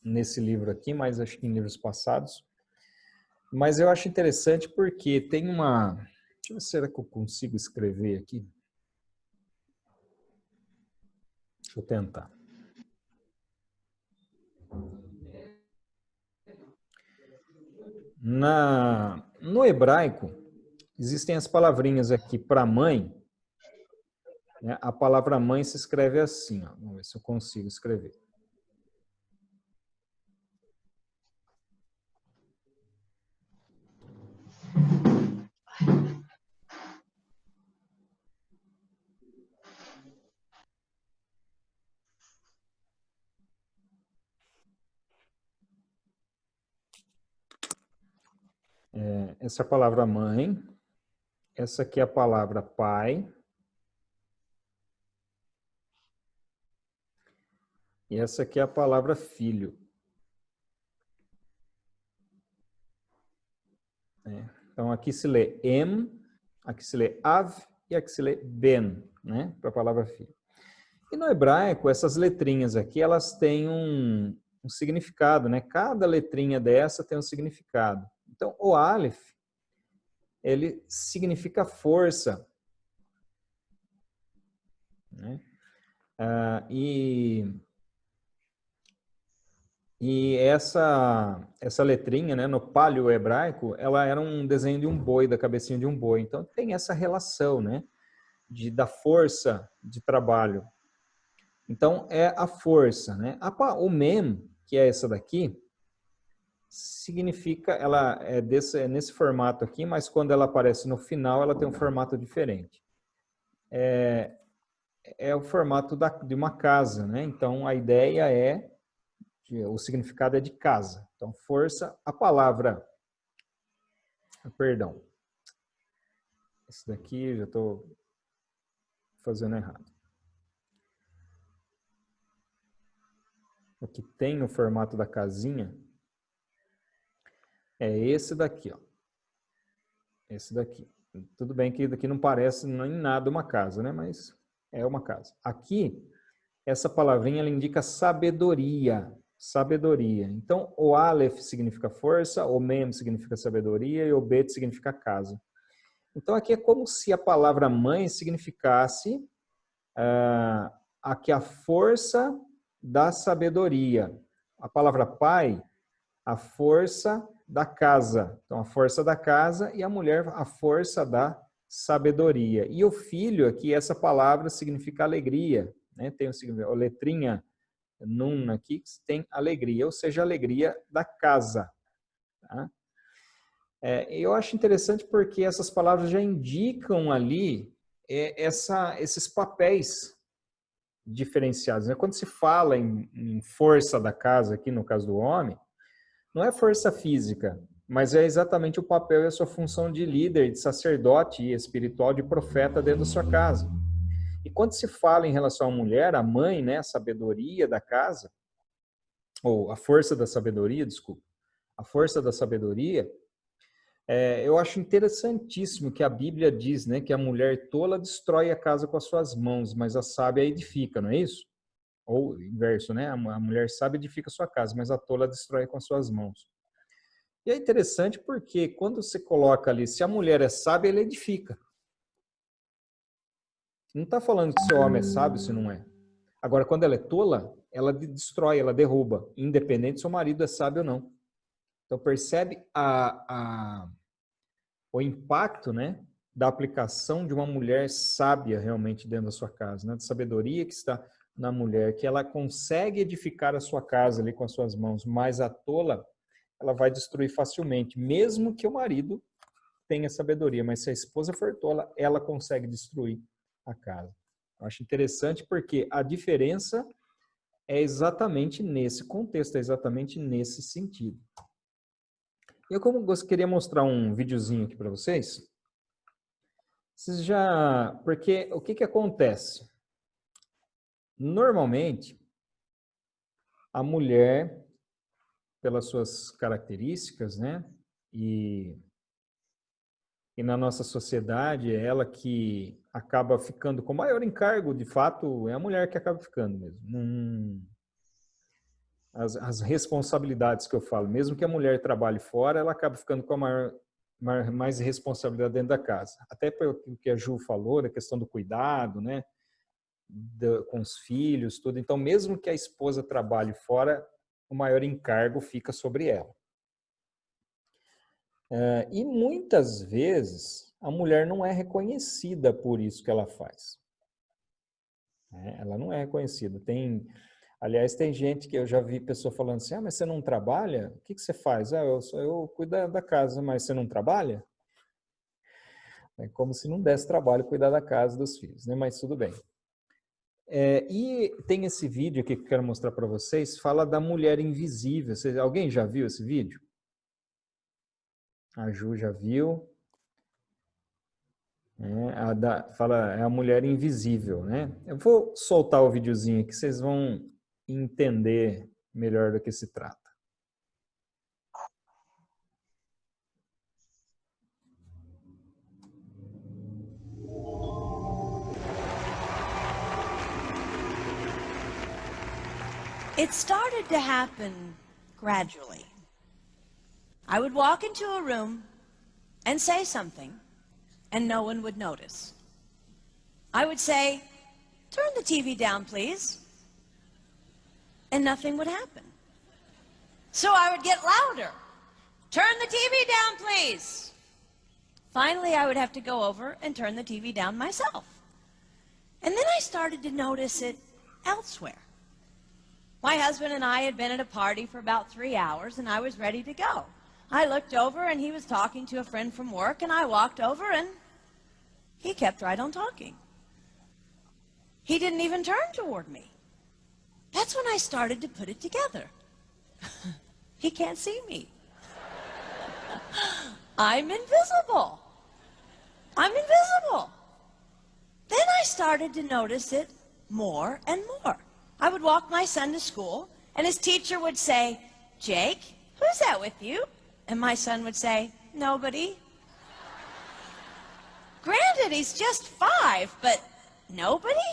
nesse livro aqui, mas acho que em livros passados. Mas eu acho interessante porque tem uma... Deixa eu ver se será que eu consigo escrever aqui. Deixa eu tentar. No hebraico, existem as palavrinhas aqui para mãe. Né? A palavra mãe se escreve assim. Ó. Vamos ver se eu consigo escrever. Essa é a palavra mãe. Essa aqui é a palavra pai. E essa aqui é a palavra filho. Então, aqui se lê em, aqui se lê av e aqui se lê ben, né? Para a palavra filho. E no hebraico, essas letrinhas aqui, elas têm um significado, né? Cada letrinha dessa tem um significado. Então, o Aleph, ele significa força. Né? E essa letrinha, né, no paleo-hebraico, ela era um desenho de um boi, da cabecinha de um boi. Então, tem essa relação, né, da força de trabalho. Então, é a força, né? O mem, que é essa daqui, significa, ela é nesse formato aqui, mas quando ela aparece no final, ela tem um formato diferente. É o formato de uma casa, né? Então, a ideia o significado é de casa. Então, força, a palavra... Perdão. Esse daqui já estou fazendo errado. O que tem no formato da casinha é esse daqui, ó. Esse daqui. Tudo bem que daqui não parece nem nada uma casa, né? Mas é uma casa. Aqui, essa palavrinha ela indica sabedoria. Sabedoria. Então, o Aleph significa força, o Mem significa sabedoria e o Bet significa casa. Então, aqui é como se a palavra mãe significasse aqui a força da sabedoria. A palavra pai, a força da casa. Então, a força da casa e a mulher, a força da sabedoria. E o filho, aqui, essa palavra significa alegria. Né? Tem a letrinha Nun aqui, que tem alegria, ou seja, alegria da casa. Tá? Eu acho interessante porque essas palavras já indicam ali esses papéis diferenciados. Né? Quando se fala em força da casa, aqui no caso do homem, não é força física, mas é exatamente o papel e a sua função de líder, de sacerdote e espiritual, de profeta dentro da sua casa. E quando se fala em relação à mulher, a mãe, né, a sabedoria da casa, ou a força da sabedoria, desculpa, a força da sabedoria, Eu acho interessantíssimo que a Bíblia diz, né, que a mulher tola destrói a casa com as suas mãos, mas a sábia edifica, não é isso? Ou inverso, né? A mulher sábia edifica a sua casa, mas a tola destrói com as suas mãos. E é interessante porque quando você coloca ali, se a mulher é sábia, ela edifica. Não está falando que se o homem é sábio, se não é. Agora, quando ela é tola, ela destrói, ela derruba, independente se o marido é sábio ou não. Então, percebe o impacto, né, da aplicação de uma mulher sábia realmente dentro da sua casa, né, de sabedoria que está na mulher, que ela consegue edificar a sua casa ali com as suas mãos, mas a tola, ela vai destruir facilmente, mesmo que o marido tenha sabedoria, mas se a esposa for tola, ela consegue destruir a casa. Eu acho interessante porque a diferença é exatamente nesse contexto, é exatamente nesse sentido. Eu queria mostrar um videozinho aqui para vocês. Porque o que acontece? Normalmente, a mulher, pelas suas características, né, e na nossa sociedade, é ela que acaba ficando com maior encargo, de fato, é a mulher que acaba ficando mesmo. As responsabilidades que eu falo, mesmo que a mulher trabalhe fora, ela acaba ficando com a mais responsabilidade dentro da casa. Até pelo que a Ju falou, da questão do cuidado, né, com os filhos, tudo. Então, mesmo que a esposa trabalhe fora, o maior encargo fica sobre ela. E muitas vezes a mulher não é reconhecida por isso que ela faz. Ela não é reconhecida. Aliás, tem gente que eu já vi pessoa falando assim, mas você não trabalha? O que você faz? Eu cuido da casa, mas você não trabalha? É como se não desse trabalho cuidar da casa dos filhos, né? Mas tudo bem. E tem esse vídeo aqui que eu quero mostrar para vocês, fala da mulher invisível. Alguém já viu esse vídeo? A Ju já viu. É a mulher invisível, né? Eu vou soltar o videozinho aqui, vocês vão entender melhor do que se trata. It started to happen gradually. I would walk into a room and say something, and no one would notice. I would say, "Turn the TV down, please," and nothing would happen. So I would get louder. "Turn the TV down, please." Finally, I would have to go over and turn the TV down myself. And then I started to notice it elsewhere. My husband and I had been at a party for about 3 hours, and I was ready to go. I looked over, and he was talking to a friend from work, and I walked over, and he kept right on talking. He didn't even turn toward me. That's when I started to put it together. He can't see me. I'm invisible. I'm invisible. Then I started to notice it more and more. I would walk my son to school, and his teacher would say, "Jake, who's that with you?" And my son would say, "Nobody." Granted, he's just 5, but nobody?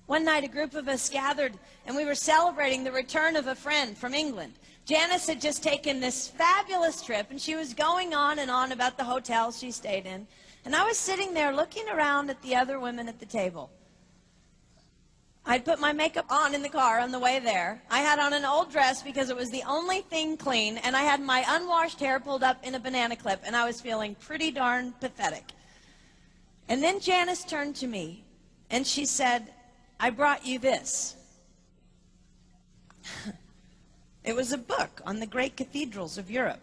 One night, a group of us gathered, and we were celebrating the return of a friend from England. Janice had just taken this fabulous trip, and she was going on and on about the hotel she stayed in. And I was sitting there looking around at the other women at the table. I'd put my makeup on in the car on the way there. I had on an old dress because it was the only thing clean, and I had my unwashed hair pulled up in a banana clip, and I was feeling pretty darn pathetic. And then Janice turned to me, and she said, "I brought you this." It was a book on the great cathedrals of Europe.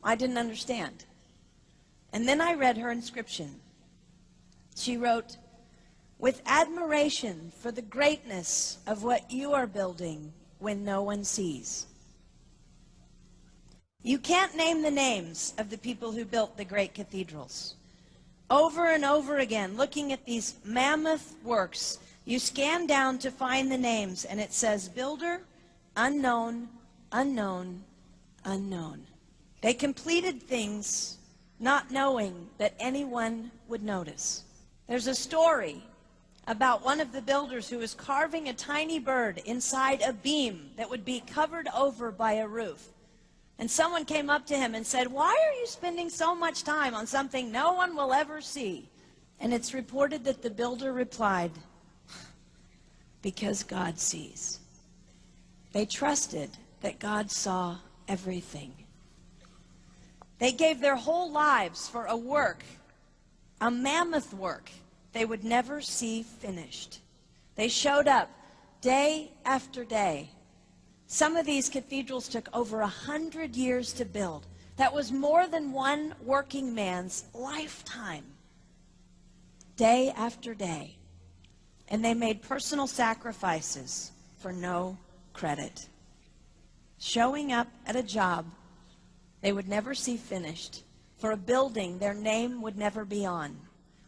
I didn't understand. And then I read her inscription. She wrote, "With admiration for the greatness of what you are building when no one sees." You can't name the names of the people who built the great cathedrals. Over and over again, looking at these mammoth works, you scan down to find the names, and it says builder, unknown, unknown, unknown. They completed things not knowing that anyone would notice. There's a story about one of the builders who was carving a tiny bird inside a beam that would be covered over by a roof. And someone came up to him and said, "Why are you spending so much time on something no one will ever see?" And it's reported that the builder replied, "Because God sees." They trusted that God saw everything. They gave their whole lives for a work, a mammoth work they would never see finished. They showed up day after day. Some of these cathedrals took over 100 years to build. That was more than one working man's lifetime. Day after day. And they made personal sacrifices for no credit. Showing up at a job they would never see finished, for a building their name would never be on.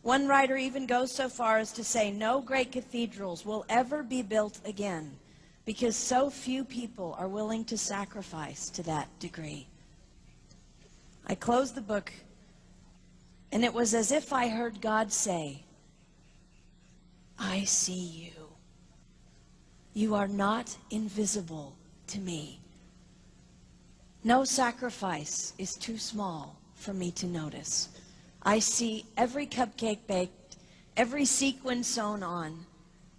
One writer even goes so far as to say no great cathedrals will ever be built again, because so few people are willing to sacrifice to that degree. I closed the book, and it was as if I heard God say, "I see you. You are not invisible to me. No sacrifice is too small for me to notice. I see every cupcake baked, every sequin sewn on,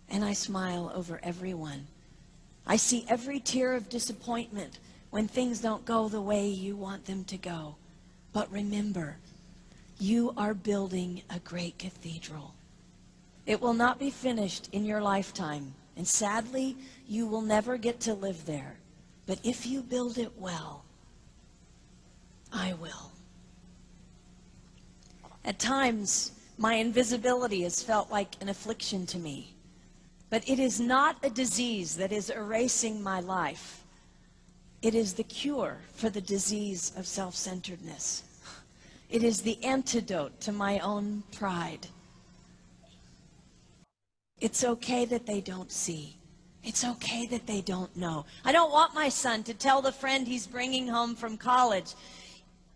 and I smile over everyone. I see every tear of disappointment when things don't go the way you want them to go. But remember, you are building a great cathedral. It will not be finished in your lifetime, and sadly, you will never get to live there. But if you build it well, I will." At times, my invisibility has felt like an affliction to me. But it is not a disease that is erasing my life. It is the cure for the disease of self-centeredness. It is the antidote to my own pride. It's okay that they don't see. It's okay that they don't know. I don't want my son to tell the friend he's bringing home from college,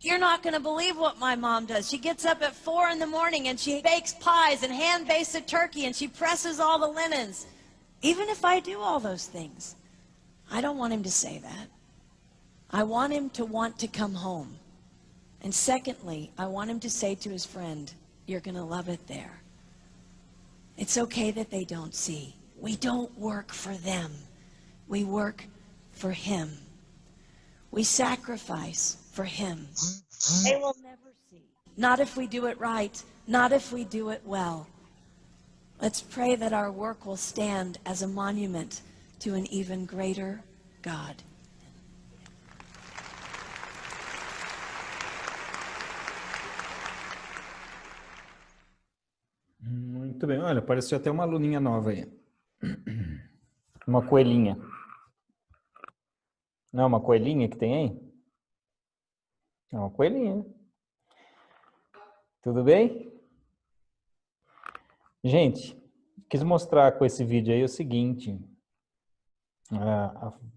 "You're not going to believe what my mom does. She gets up at 4 in the morning and she bakes pies and hand bakes a turkey and she presses all the linens." Even if I do all those things, I don't want him to say that. I want him to want to come home. And secondly, I want him to say to his friend, "You're going to love it there." It's okay that they don't see. We don't work for them. We work for him. We sacrifice for him. They will never see. Not if we do it right. Not if we do it well. Let's pray that our work will stand as a monument to an even greater God. Muito bem. Olha, apareceu até uma aluninha nova aí. Uma coelhinha. Não é uma coelhinha que tem aí? É uma coelhinha. Tudo bem? Gente, quis mostrar com esse vídeo aí o seguinte,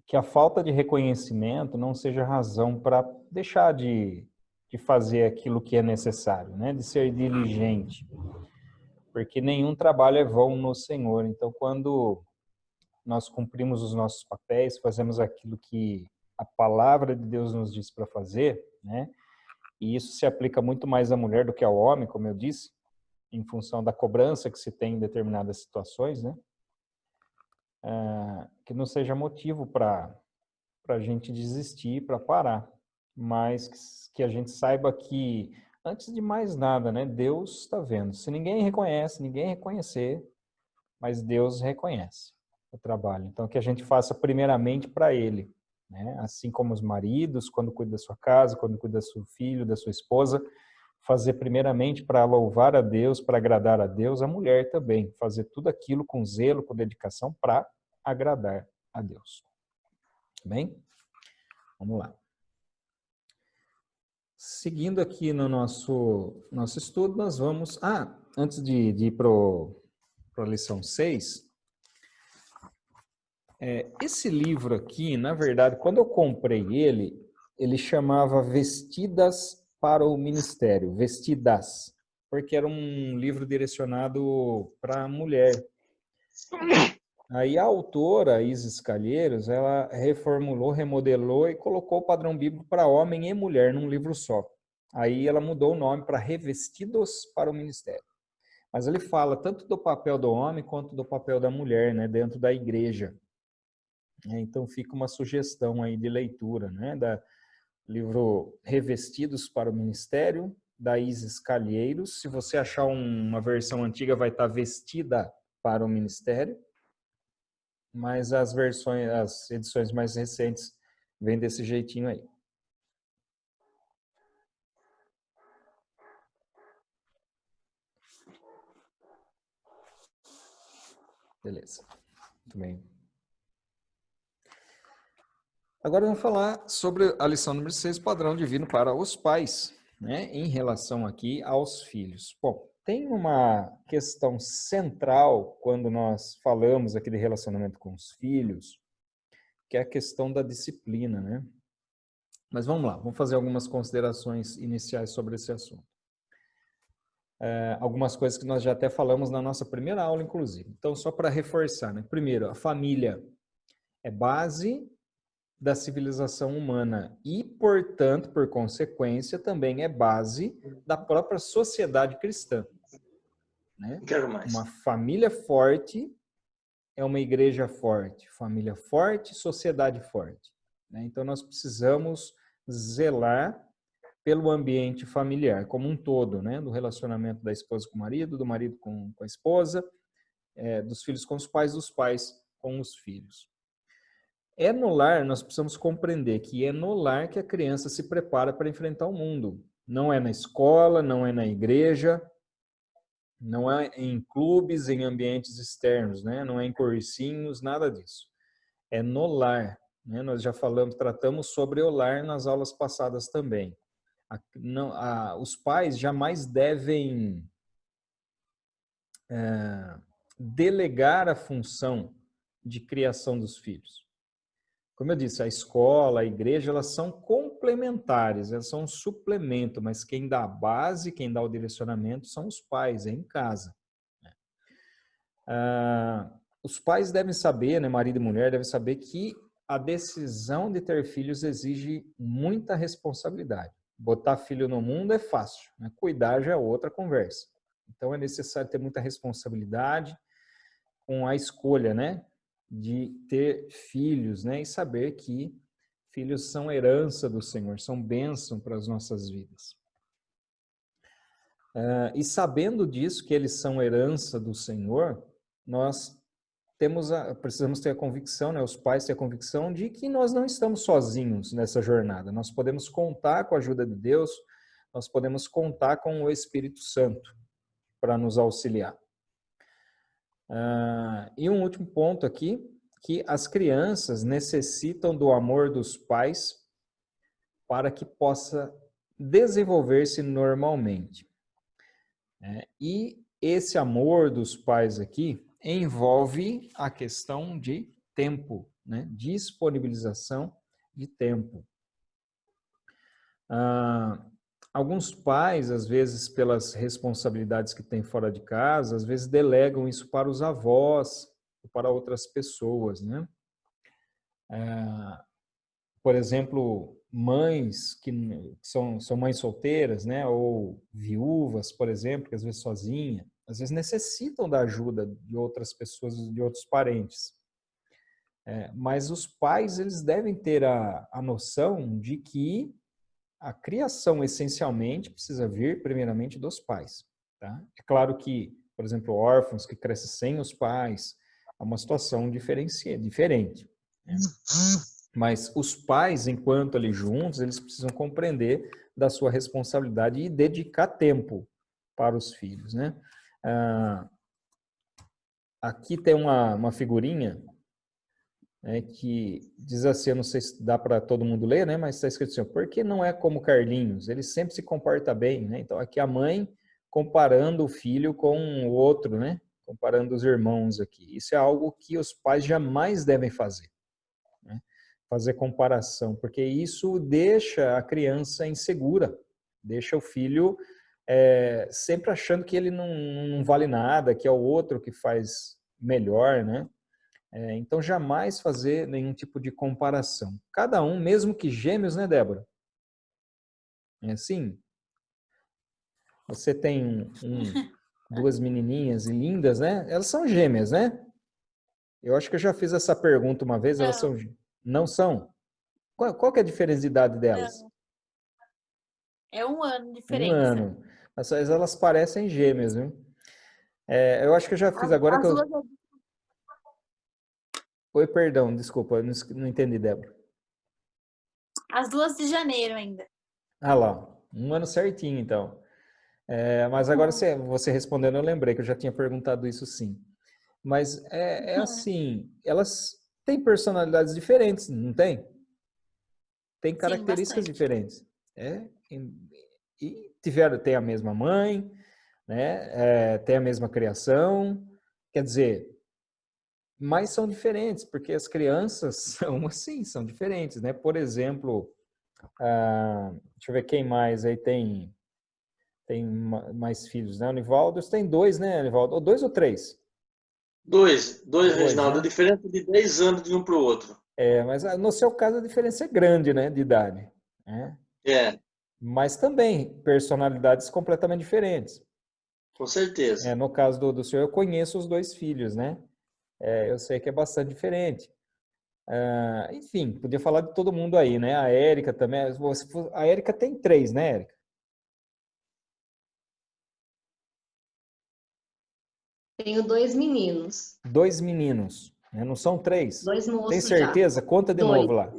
que a falta de reconhecimento não seja razão para deixar de fazer aquilo que é necessário, né? De ser diligente, porque nenhum trabalho é vão no Senhor. Então, quando nós cumprimos os nossos papéis, fazemos aquilo que a palavra de Deus nos diz para fazer, né? E isso se aplica muito mais à mulher do que ao homem, como eu disse, em função da cobrança que se tem em determinadas situações, né? Que não seja motivo para a gente desistir, para parar, mas que a gente saiba que, antes de mais nada, né, Deus está vendo. Se ninguém reconhece, ninguém reconhecer, mas Deus reconhece o trabalho. Então, que a gente faça primeiramente para Ele, né? Assim como os maridos, quando cuida da sua casa, quando cuida do seu filho, da sua esposa, fazer primeiramente para louvar a Deus, para agradar a Deus, a mulher também, fazer tudo aquilo com zelo, com dedicação para agradar a Deus. Bem? Vamos lá. Seguindo aqui no nosso estudo, nós vamos... antes de ir para a lição 6, esse livro aqui, na verdade, quando eu comprei ele, ele chamava Vestidas para o Ministério, Vestidas, porque era um livro direcionado para a mulher. Aí a autora, Isis Calheiros, ela reformulou, remodelou e colocou o padrão bíblico para homem e mulher num livro só. Aí ela mudou o nome para Revestidos para o Ministério. Mas ele fala tanto do papel do homem quanto do papel da mulher, né, dentro da igreja. Então fica uma sugestão aí de leitura, né, da livro Revestidos para o Ministério, da Isis Calheiros. Se você achar uma versão antiga, vai estar Vestida para o Ministério. Mas as edições mais recentes vêm desse jeitinho aí. Beleza. Muito bem. Agora vamos falar sobre a lição número 6, padrão divino para os pais, né, em relação aqui aos filhos. Bom, tem uma questão central quando nós falamos aqui de relacionamento com os filhos, que é a questão da disciplina, né? Mas vamos lá, vamos fazer algumas considerações iniciais sobre esse assunto. Algumas coisas que nós já até falamos na nossa primeira aula, inclusive. Então, só para reforçar, né? Primeiro, a família é base da civilização humana e, portanto, por consequência, também é base da própria sociedade cristã. Né? Quero mais. Uma família forte é uma igreja forte. Família forte, sociedade forte. Né? Então, nós precisamos zelar pelo ambiente familiar como um todo, né? Do relacionamento da esposa com o marido, do marido com a esposa, dos filhos com os pais, dos pais com os filhos. É no lar, nós precisamos compreender que é no lar que a criança se prepara para enfrentar o mundo. Não é na escola, não é na igreja, não é em clubes, em ambientes externos, né? Não é em cursinhos, nada disso. É no lar. Né? Nós já tratamos sobre o lar nas aulas passadas também. Os pais jamais devem delegar a função de criação dos filhos. Como eu disse, a escola, a igreja, elas são complementares, elas são um suplemento, mas quem dá a base, quem dá o direcionamento são os pais, é em casa. Os pais devem saber, né, marido e mulher, devem saber que a decisão de ter filhos exige muita responsabilidade. Botar filho no mundo é fácil, né? Cuidar já é outra conversa. Então é necessário ter muita responsabilidade com a escolha, né, de ter filhos, né, e saber que filhos são herança do Senhor, são bênção para as nossas vidas. E sabendo disso, que eles são herança do Senhor, nós precisamos ter a convicção, né, os pais ter a convicção de que nós não estamos sozinhos nessa jornada. Nós podemos contar com a ajuda de Deus, nós podemos contar com o Espírito Santo para nos auxiliar. E um último ponto aqui, que as crianças necessitam do amor dos pais para que possa desenvolver-se normalmente. E esse amor dos pais aqui envolve a questão de tempo, né? Disponibilização de tempo. Alguns pais, às vezes, pelas responsabilidades que têm fora de casa, às vezes delegam isso para os avós, ou para outras pessoas, né? Por exemplo, mães que são mães solteiras, né? Ou viúvas, por exemplo, que às vezes sozinha, às vezes necessitam da ajuda de outras pessoas, de outros parentes. Mas os pais, eles devem ter a noção de que a criação, essencialmente, precisa vir, primeiramente, dos pais. Tá? É claro que, por exemplo, órfãos que crescem sem os pais, é uma situação diferente. Né? Mas os pais, enquanto ali juntos, eles precisam compreender da sua responsabilidade e dedicar tempo para os filhos. Né? Aqui tem uma figurinha que diz assim, eu não sei se dá para todo mundo ler, né? Mas está escrito assim, por que não é como Carlinhos? Ele sempre se comporta bem, né? Então aqui a mãe comparando o filho com o outro, né? Comparando os irmãos aqui. Isso é algo que os pais jamais devem fazer. Né? fazer comparação, porque isso deixa a criança insegura, deixa o filho sempre achando que ele não vale nada, que é o outro que faz melhor, né? Então, jamais fazer nenhum tipo de comparação. Cada um, mesmo que gêmeos, né, Débora? É assim? Você tem duas menininhas lindas, né? Elas são gêmeas, né? Eu acho que eu já fiz essa pergunta uma vez. Elas são... Não são? Qual que é a diferença de idade delas? Não. É 1 ano de 1 diferença. ano. Mas elas parecem gêmeas, viu? Eu acho que eu já fiz agora As que eu... duas Oi, perdão, desculpa, eu não entendi, Débora. As 2 de janeiro ainda. Ah lá, 1 ano certinho, então. Mas agora você respondendo, eu lembrei que eu já tinha perguntado isso sim. Mas é assim, elas têm personalidades diferentes, não tem? Tem características bastante. diferentes. E tem a mesma mãe, né? Tem a mesma criação. Quer dizer, mas são diferentes, porque as crianças são assim, são diferentes, né? Por exemplo, deixa eu ver quem mais aí tem mais filhos, né? O Nivaldo tem 2, né, Nivaldo? Ou 2 ou 3? 2, Dois, Reginaldo. né? A diferença de 10 anos de um para o outro. Mas no seu caso a diferença é grande, né, de idade. Né? Mas também personalidades completamente diferentes. Com certeza. No caso do senhor, eu conheço os 2 filhos, né? Eu sei que é bastante diferente. Enfim, podia falar de todo mundo aí, né? A Érica também. A Érica tem 3, né, Érica? Tenho 2 meninos. 2 meninos, né? Não são 3? 2 moços Tem já. certeza? Conta de 2. novo lá.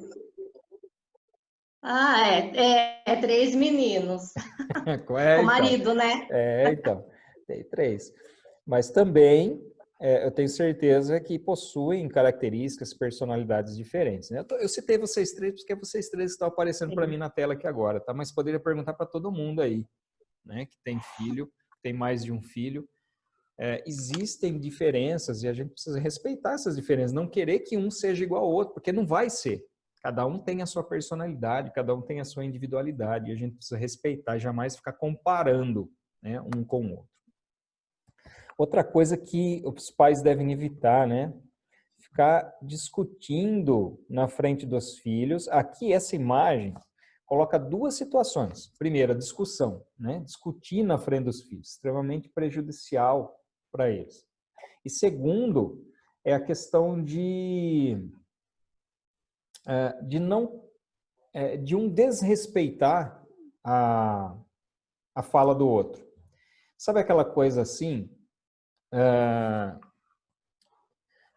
É 3 meninos. O marido, né? Então, tem 3. Mas também eu tenho certeza que possuem características, personalidades diferentes. Né? Eu citei vocês 3 porque vocês 3 estão aparecendo para mim na tela aqui agora, tá? Mas poderia perguntar para todo mundo aí, né? Que tem filho, tem mais de um filho. Existem diferenças e a gente precisa respeitar essas diferenças, não querer que um seja igual ao outro, porque não vai ser. Cada um tem a sua personalidade, cada um tem a sua individualidade, e a gente precisa respeitar e jamais ficar comparando, né, um com o outro. Outra coisa que os pais devem evitar, né? Ficar discutindo na frente dos filhos. Aqui, essa imagem coloca 2 situações. Primeiro, a discussão, né? Discutir na frente dos filhos, extremamente prejudicial para eles. E segundo, é a questão de um desrespeitar a fala do outro. Sabe aquela coisa assim?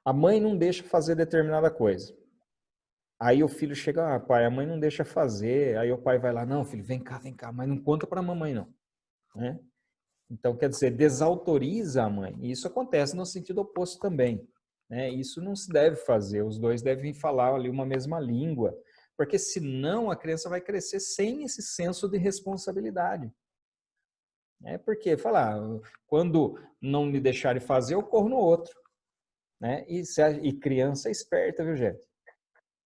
A mãe não deixa fazer determinada coisa. Aí o filho chega, pai, a mãe não deixa fazer. Aí o pai vai lá, não, filho, vem cá, mas não conta para a mamãe, não. Né? Então, quer dizer, desautoriza a mãe. E isso acontece no sentido oposto também. Né? Isso não se deve fazer. Os 2 devem falar ali uma mesma língua, porque senão a criança vai crescer sem esse senso de responsabilidade. Porque, quando não me deixarem fazer, eu corro no outro. Né? E criança é esperta, viu, gente?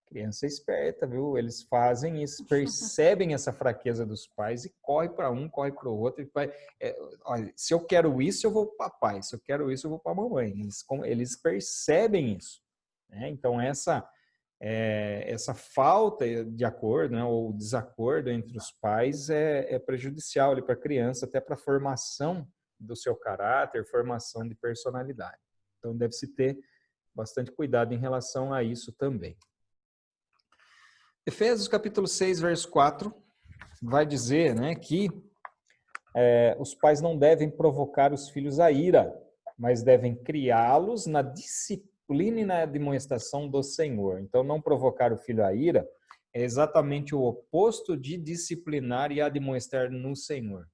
Criança é esperta, viu? Eles fazem isso, percebem essa fraqueza dos pais e corre para um, corre para o outro. Olha, se eu quero isso, eu vou para o papai. Se eu quero isso, eu vou para a mamãe. Eles percebem isso. Né? Então, essa falta de acordo, né, ou desacordo entre os pais é prejudicial para a criança, até para a formação do seu caráter, formação de personalidade. Então, deve-se ter bastante cuidado em relação a isso também. Efésios capítulo 6, verso 4, vai dizer, né, que os pais não devem provocar os filhos à ira, mas devem criá-los na disciplina e na admoestação do Senhor. Então, não provocar o filho à ira é exatamente o oposto de disciplinar e admoestar no Senhor.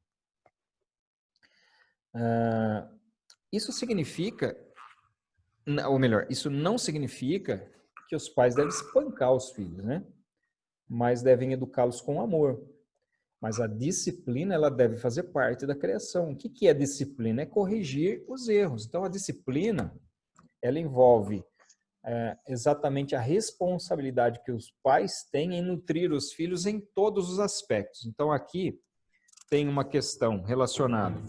Isso significa, ou melhor, isso não significa que os pais devem espancar os filhos, né? Mas devem educá-los com amor. Mas a disciplina, ela deve fazer parte da criação. O que é disciplina? É corrigir os erros. Então, a disciplina, ela envolve exatamente a responsabilidade que os pais têm em nutrir os filhos em todos os aspectos. Então, aqui tem uma questão relacionada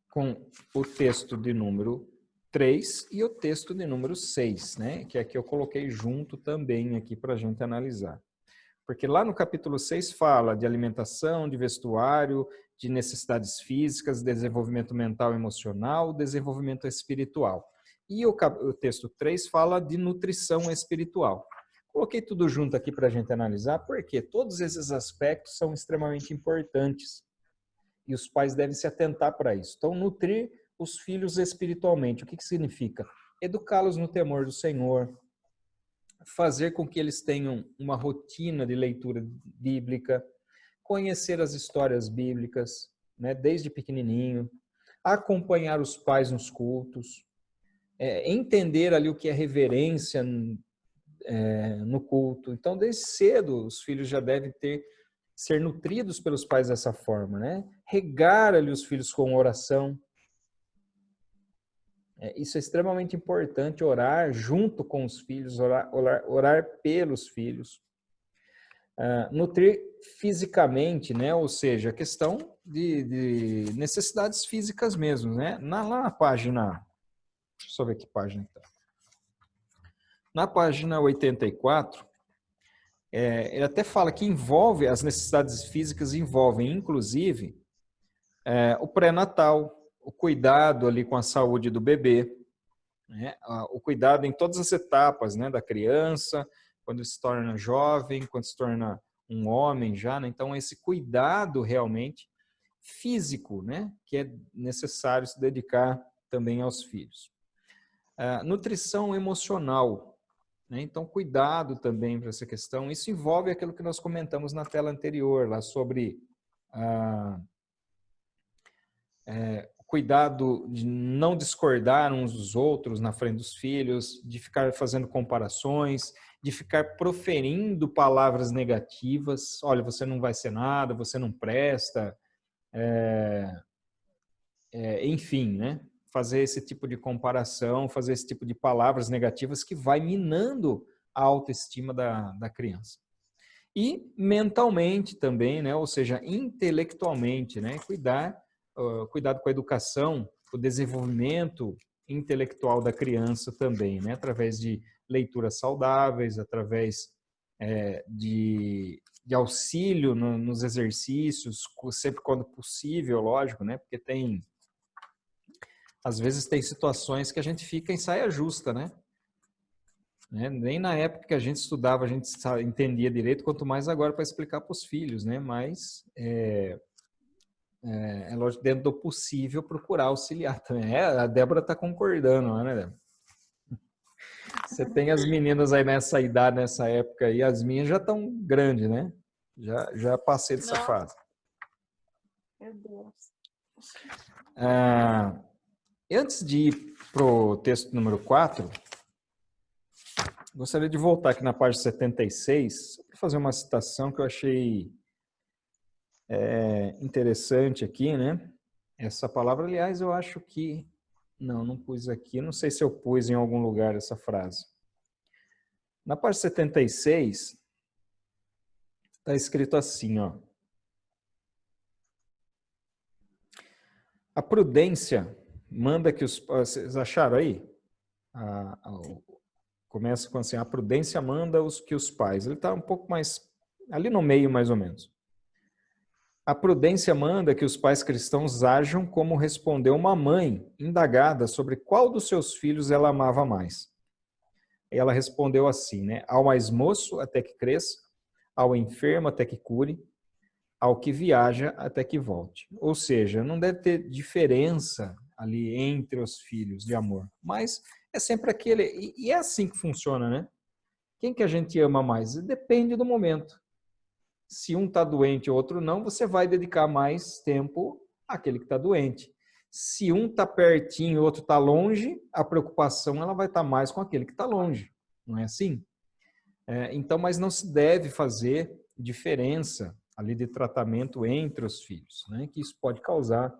com o texto de número 3 e o texto de número 6, né? Que aqui eu coloquei junto também aqui para a gente analisar. Porque lá no capítulo 6 fala de alimentação, de vestuário, de necessidades físicas, desenvolvimento mental e emocional, desenvolvimento espiritual. E o texto 3 fala de nutrição espiritual. Coloquei tudo junto aqui para a gente analisar, porque todos esses aspectos são extremamente importantes. E os pais devem se atentar para isso. Então, nutrir os filhos espiritualmente. O que significa? Educá-los no temor do Senhor, fazer com que eles tenham uma rotina de leitura bíblica, conhecer as histórias bíblicas, né, desde pequenininho, acompanhar os pais nos cultos, entender ali o que é reverência no culto. Então, desde cedo, os filhos já devem ser nutridos pelos pais dessa forma, né? Regar ali os filhos com oração. Isso é extremamente importante, orar junto com os filhos, orar pelos filhos. Nutrir fisicamente, né? Ou seja, a questão de necessidades físicas mesmo, né? Lá na página, deixa eu só ver que página está. Na página 84, ele até fala que envolve, as necessidades físicas envolvem, inclusive, o pré-natal, o cuidado ali com a saúde do bebê, né? O cuidado em todas as etapas, né? Da criança, quando se torna jovem, quando se torna um homem já, né? Então, esse cuidado realmente físico, né? Que é necessário se dedicar também aos filhos. Nutrição emocional, né? Então, cuidado também para essa questão. Isso envolve aquilo que nós comentamos na tela anterior, lá sobre cuidado de não discordar uns dos outros na frente dos filhos, de ficar fazendo comparações, de ficar proferindo palavras negativas. Olha, você não vai ser nada, você não presta, enfim, né? Fazer esse tipo de comparação, fazer esse tipo de palavras negativas que vai minando a autoestima da criança. E mentalmente também, né? Ou seja, intelectualmente, né? Cuidado com a educação, o desenvolvimento intelectual da criança também, né? Através de leituras saudáveis, através de auxílio nos exercícios, sempre quando possível, lógico, né? Porque às vezes tem situações que a gente fica em saia justa, né? Nem na época que a gente estudava a gente entendia direito, quanto mais agora para explicar para os filhos, né? Mas é lógico, dentro do possível, procurar auxiliar também. A Débora está concordando, né, Débora? Você tem as meninas aí nessa idade, nessa época aí, as minhas já estão grandes, né? Já passei dessa fase. Meu Deus. Antes de ir para o texto número 4, gostaria de voltar aqui na página 76 para fazer uma citação que eu achei interessante aqui, né? Essa palavra, aliás, eu acho que... Não pus aqui. Não sei se eu pus em algum lugar essa frase. Na página 76, está escrito assim, ó. A prudência manda que os... Vocês acharam aí? Começa com assim, a prudência manda que os pais. Ele está um pouco mais... ali no meio, mais ou menos. A prudência manda que os pais cristãos ajam como respondeu uma mãe indagada sobre qual dos seus filhos ela amava mais. E ela respondeu assim, né? Ao mais moço até que cresça, ao enfermo até que cure, ao que viaja até que volte. Ou seja, não deve ter diferença ali entre os filhos de amor, mas é sempre aquele... E é assim que funciona, né? Quem que a gente ama mais? Depende do momento. Se um está doente e o outro não, você vai dedicar mais tempo àquele que está doente. Se um está pertinho e o outro está longe, a preocupação ela vai estar mais com aquele que está longe. Não é assim? Então, mas não se deve fazer diferença ali de tratamento entre os filhos, né? Que isso pode causar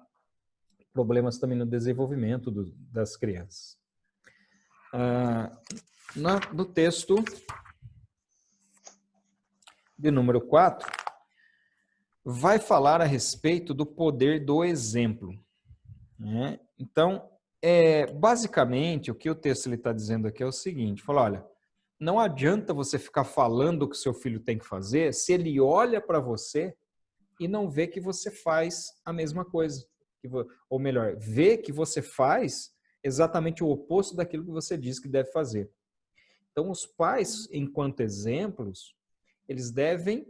problemas também no desenvolvimento das crianças. No texto de número 4, vai falar a respeito do poder do exemplo, né? Então, basicamente, o que o texto está dizendo aqui é o seguinte, fala, olha, não adianta você ficar falando o que o seu filho tem que fazer se ele olha para você e não vê que você faz a mesma coisa. Ou melhor, vê que você faz exatamente o oposto daquilo que você diz que deve fazer. Então, os pais, enquanto exemplos, eles devem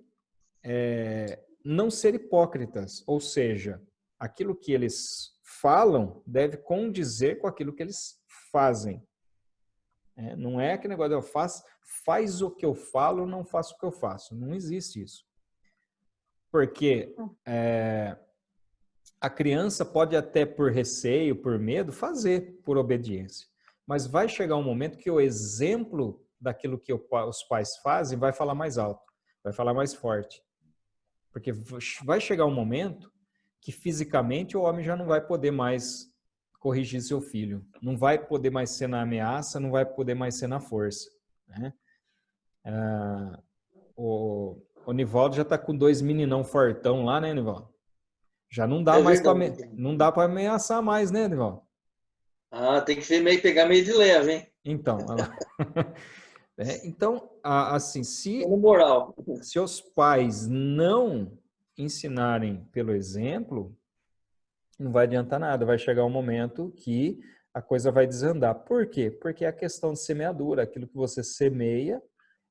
não ser hipócritas, ou seja, aquilo que eles falam deve condizer com aquilo que eles fazem. Não é aquele negócio de faz o que eu falo, não faço o que eu faço. Não existe isso. Porque a criança pode até por receio, por medo, fazer por obediência. Mas vai chegar um momento que o exemplo daquilo que os pais fazem vai falar mais alto, vai falar mais forte. Porque vai chegar um momento que fisicamente o homem já não vai poder mais corrigir seu filho. Não vai poder mais ser na ameaça, não vai poder mais ser na força, né? O Nivaldo já está com 2 meninão fortão lá, né, Nivaldo? Já não dá mais para ameaçar mais, né, Nivaldo? Tem que pegar meio de leve, hein? Então, então assim, se os pais não ensinarem pelo exemplo, não vai adiantar nada, vai chegar um momento que a coisa vai desandar. Por quê? Porque é a questão de semeadura, aquilo que você semeia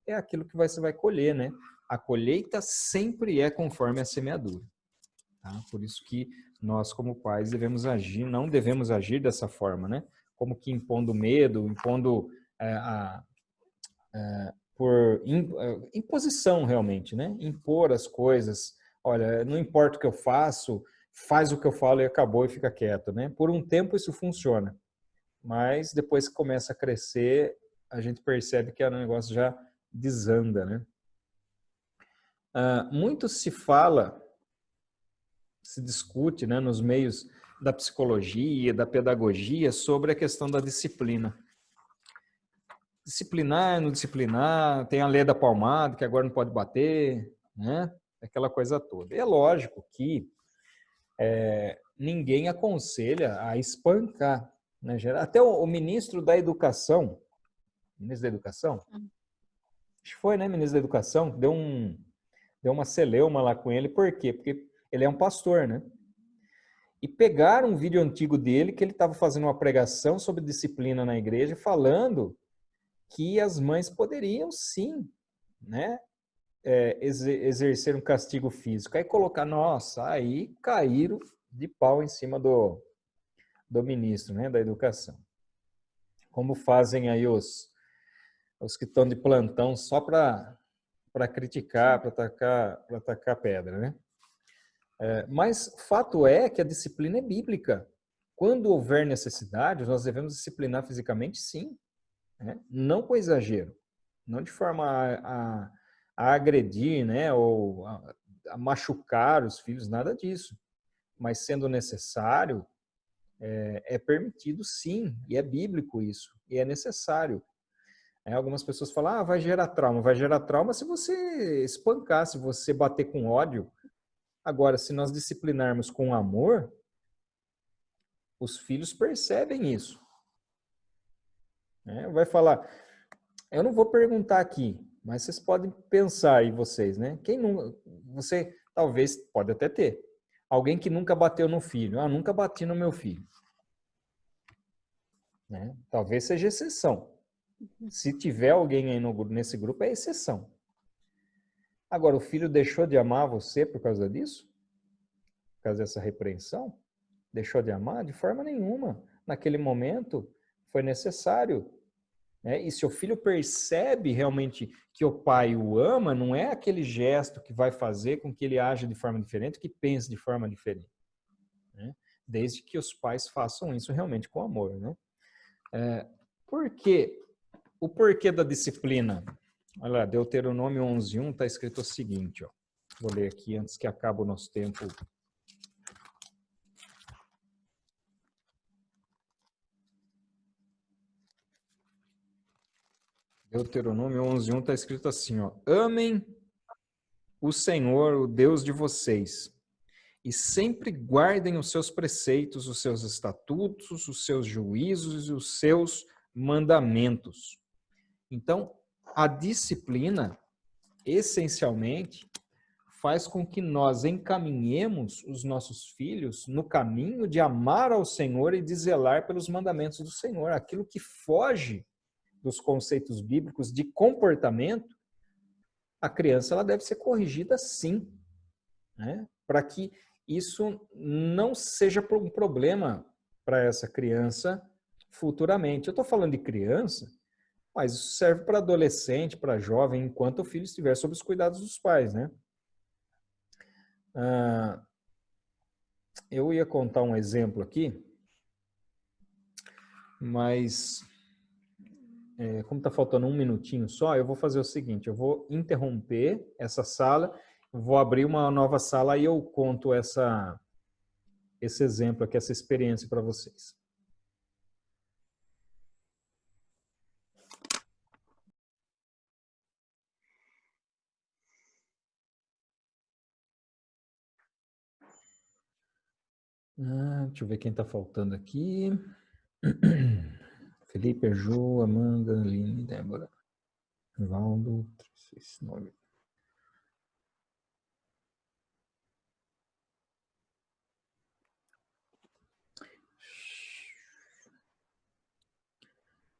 é aquilo que você vai colher, né? A colheita sempre é conforme a semeadura. Tá? Por isso que nós, como pais, devemos agir, não devemos agir dessa forma, né? Como que impondo medo, impondo por imposição realmente, né? Impor as coisas. Olha, não importa o que eu faço, faz o que eu falo e acabou e fica quieto, né? Por um tempo isso funciona, mas depois que começa a crescer, a gente percebe que o negócio já desanda, né? Muito se fala, se discute, né, nos meios da psicologia, da pedagogia, sobre a questão da disciplina. Disciplinar, não disciplinar, tem a lei da palmada, que agora não pode bater, né? Aquela coisa toda. E é lógico que ninguém aconselha a espancar, né? Até o ministro da Educação, acho que foi, né, ministro da Educação, deu uma celeuma lá com ele, por quê? Porque ele é um pastor, né? E pegaram um vídeo antigo dele, que ele estava fazendo uma pregação sobre disciplina na igreja, falando que as mães poderiam, sim, né, exercer um castigo físico. Aí colocar, nossa, aí caíram de pau em cima do ministro, né, da Educação. Como fazem aí os que estão de plantão só para criticar, para atacar pedra, né? Mas fato é que a disciplina é bíblica. Quando houver necessidade, nós devemos disciplinar fisicamente, sim, né? Não com exagero, não de forma a agredir, né, ou a machucar os filhos, nada disso. Mas sendo necessário, é permitido, sim, e é bíblico isso, e é necessário. Algumas pessoas falam, vai gerar trauma se você espancar, se você bater com ódio. Agora, se nós disciplinarmos com amor, os filhos percebem isso. Vai falar, eu não vou perguntar aqui, mas vocês podem pensar aí vocês, né? Você talvez pode até ter alguém que nunca bateu no filho. Nunca bati no meu filho. Né? Talvez seja exceção. Se tiver alguém aí nesse grupo, é exceção. Agora, o filho deixou de amar você por causa disso? Por causa dessa repreensão? Deixou de amar? De forma nenhuma. Naquele momento, foi necessário. Né? E se o filho percebe realmente que o pai o ama, não é aquele gesto que vai fazer com que ele aja de forma diferente, que pense de forma diferente. Né? Desde que os pais façam isso realmente com amor. Né? O porquê da disciplina? Olha lá, Deuteronômio 11:1 está escrito o seguinte, ó. Vou ler aqui antes que acabe o nosso tempo. Deuteronômio 11:1 está escrito assim, ó: amem o Senhor, o Deus de vocês, e sempre guardem os seus preceitos, os seus estatutos, os seus juízos e os seus mandamentos. Então, a disciplina, essencialmente, faz com que nós encaminhemos os nossos filhos no caminho de amar ao Senhor e de zelar pelos mandamentos do Senhor. Aquilo que foge dos conceitos bíblicos de comportamento, a criança ela deve ser corrigida sim, né? Para que isso não seja um problema para essa criança futuramente. Eu estou falando de criança, mas isso serve para adolescente, para jovem, enquanto o filho estiver sob os cuidados dos pais, né? Eu ia contar um exemplo aqui, mas como está faltando um minutinho só, eu vou fazer o seguinte, eu vou interromper essa sala, vou abrir uma nova sala e eu conto esse exemplo aqui, essa experiência para vocês. Deixa eu ver quem está faltando aqui. Felipe, Ju, Amanda, Aline, Débora, Valdo, 369.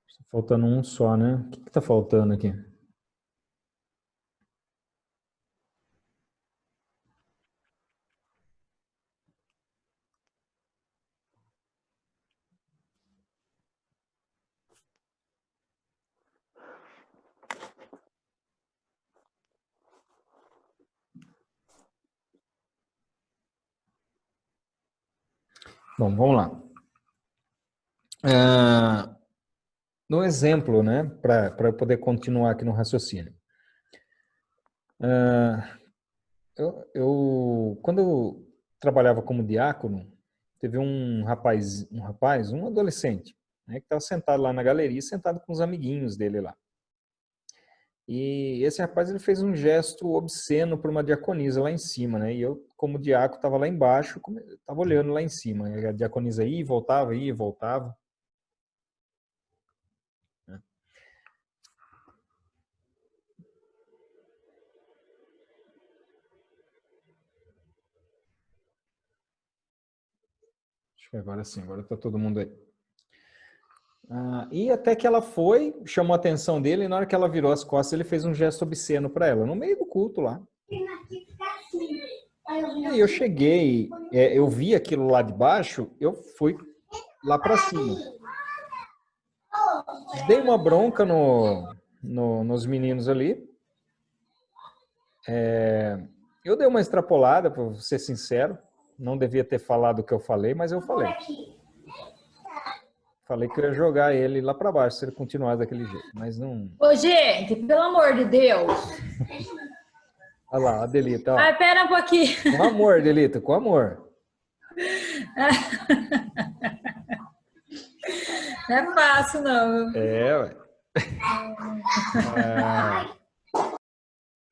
Está faltando um só, né? O que está faltando aqui? Bom, vamos lá. No exemplo, né, para eu poder continuar aqui no raciocínio. Quando eu trabalhava como diácono, teve um adolescente, né, que estava sentado lá na galeria, sentado com os amiguinhos dele lá. E esse rapaz ele fez um gesto obsceno para uma diaconisa lá em cima, né? E eu, como diácono, estava lá embaixo, estava olhando lá em cima. E a diaconisa ia e voltava, ia e voltava. Acho que agora sim, agora está todo mundo aí. E até que ela foi, chamou a atenção dele, e na hora que ela virou as costas, ele fez um gesto obsceno para ela, no meio do culto lá. E aí eu cheguei, eu vi aquilo lá de baixo, eu fui lá para cima. Dei uma bronca nos meninos ali. Eu dei uma extrapolada, para ser sincero. Não devia ter falado o que eu falei, mas eu falei. Falei que eu ia jogar ele lá para baixo se ele continuasse daquele jeito, mas não... Ô, gente, pelo amor de Deus. Olha lá, a Adelita. Ó. Ai, pera um pouquinho. Com amor, Adelita, com amor. Não é fácil, não. Ué.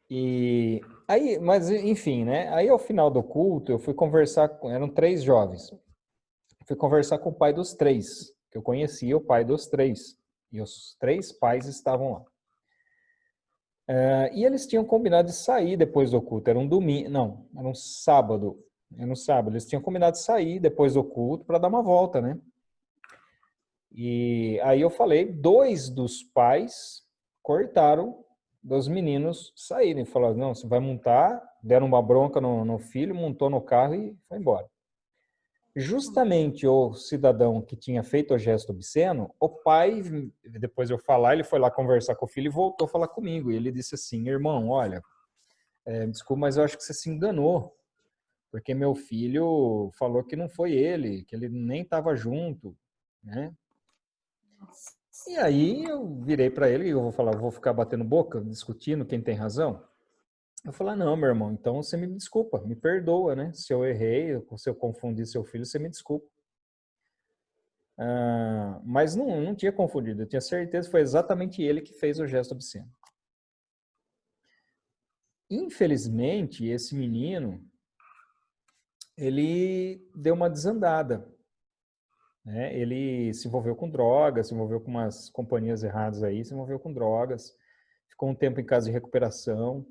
E aí, mas enfim, né? Aí ao final do culto, eu fui conversar eram 3 jovens. Fui conversar com o pai dos 3, que eu conhecia o pai dos 3. E os 3 pais estavam lá. E eles tinham combinado de sair depois do culto. Era um domingo, não, era um sábado. Era um sábado. Eles tinham combinado de sair depois do culto para dar uma volta, né? E aí eu falei, 2 dos pais cortaram dos meninos saírem. Falaram, não, você vai montar, deram uma bronca no filho, montou no carro e foi embora. Justamente o cidadão que tinha feito o gesto obsceno, o pai, depois de eu falar, ele foi lá conversar com o filho e voltou a falar comigo. E ele disse assim, irmão, olha, desculpa, mas eu acho que você se enganou. Porque meu filho falou que não foi ele, que ele nem estava junto, né? E aí eu virei para ele e eu vou falar, vou ficar batendo boca, discutindo quem tem razão? Eu falei, não, meu irmão, então você me desculpa, me perdoa, né? Se eu errei, se eu confundi seu filho, você me desculpa. Mas não tinha confundido, eu tinha certeza que foi exatamente ele que fez o gesto obsceno. Infelizmente, esse menino, ele deu uma desandada, né? Ele se envolveu com drogas, se envolveu com umas companhias erradas aí, se envolveu com drogas, ficou um tempo em casa de recuperação.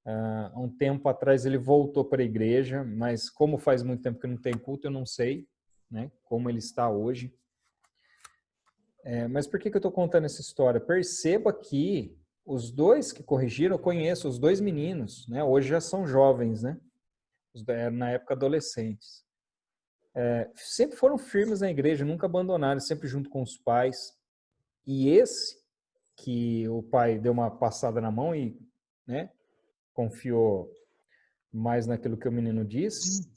Há um tempo atrás ele voltou para a igreja, mas como faz muito tempo que não tem culto, eu não sei, né, como ele está hoje. Mas por que eu estou contando essa história? Perceba que os dois que corrigiram, eu conheço os dois meninos, né, hoje já são jovens, né, na época adolescentes. Sempre foram firmes na igreja, nunca abandonaram, sempre junto com os pais. E esse, que o pai deu uma passada na mão e, né, confiou mais naquilo que o menino disse,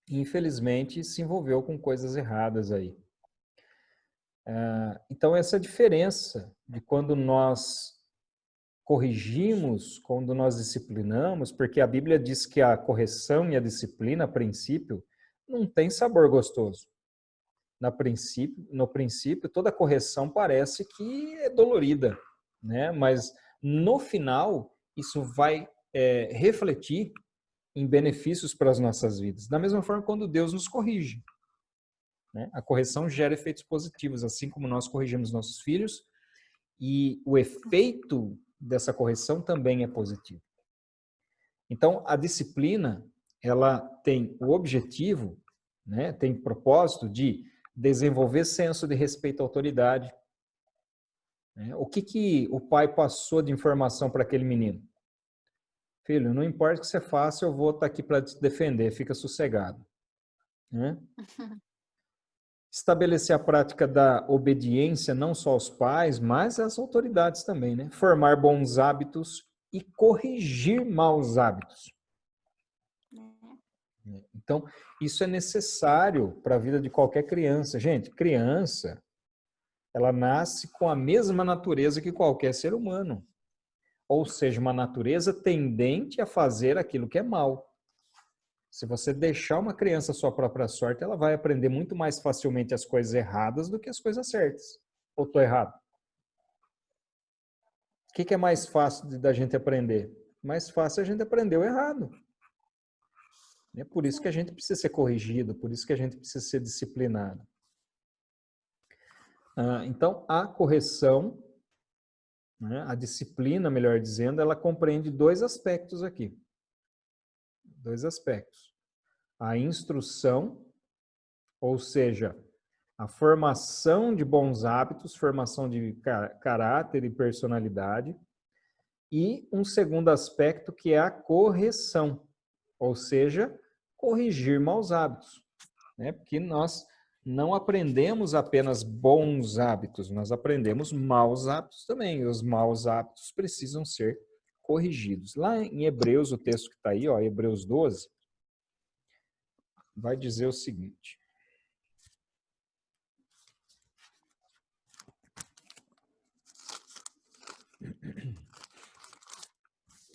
e infelizmente se envolveu com coisas erradas aí. Então essa é a diferença de quando nós corrigimos, quando nós disciplinamos, porque a Bíblia diz que a correção e a disciplina, a princípio, não tem sabor gostoso. No princípio, toda correção parece que é dolorida, né? Mas no final, isso vai refletir em benefícios para as nossas vidas. Da mesma forma, quando Deus nos corrige, né? A correção gera efeitos positivos, assim como nós corrigimos nossos filhos, e o efeito dessa correção também é positivo. Então, a disciplina, ela tem o objetivo, né, tem propósito de desenvolver senso de respeito à autoridade. O que o pai passou de informação para aquele menino? Filho, não importa o que você faça, eu vou estar aqui para te defender, fica sossegado. Né? Estabelecer a prática da obediência não só aos pais, mas às autoridades também, né? Formar bons hábitos e corrigir maus hábitos. Então, isso é necessário para a vida de qualquer criança. Gente, criança, ela nasce com a mesma natureza que qualquer ser humano. Ou seja, uma natureza tendente a fazer aquilo que é mal. Se você deixar uma criança à sua própria sorte, ela vai aprender muito mais facilmente as coisas erradas do que as coisas certas. Ou estou errado? O que é mais fácil da gente aprender? Mais fácil a gente aprender o errado. É por isso que a gente precisa ser corrigido, por isso que a gente precisa ser disciplinado. Então, a correção, né, a disciplina, melhor dizendo, ela compreende dois aspectos aqui. Dois aspectos. A instrução, ou seja, a formação de bons hábitos, formação de caráter e personalidade. E um segundo aspecto que é a correção, ou seja, corrigir maus hábitos. Né? Porque nós não aprendemos apenas bons hábitos, nós aprendemos maus hábitos também. E os maus hábitos precisam ser corrigidos. Lá em Hebreus, o texto que está aí, ó, Hebreus 12, vai dizer o seguinte.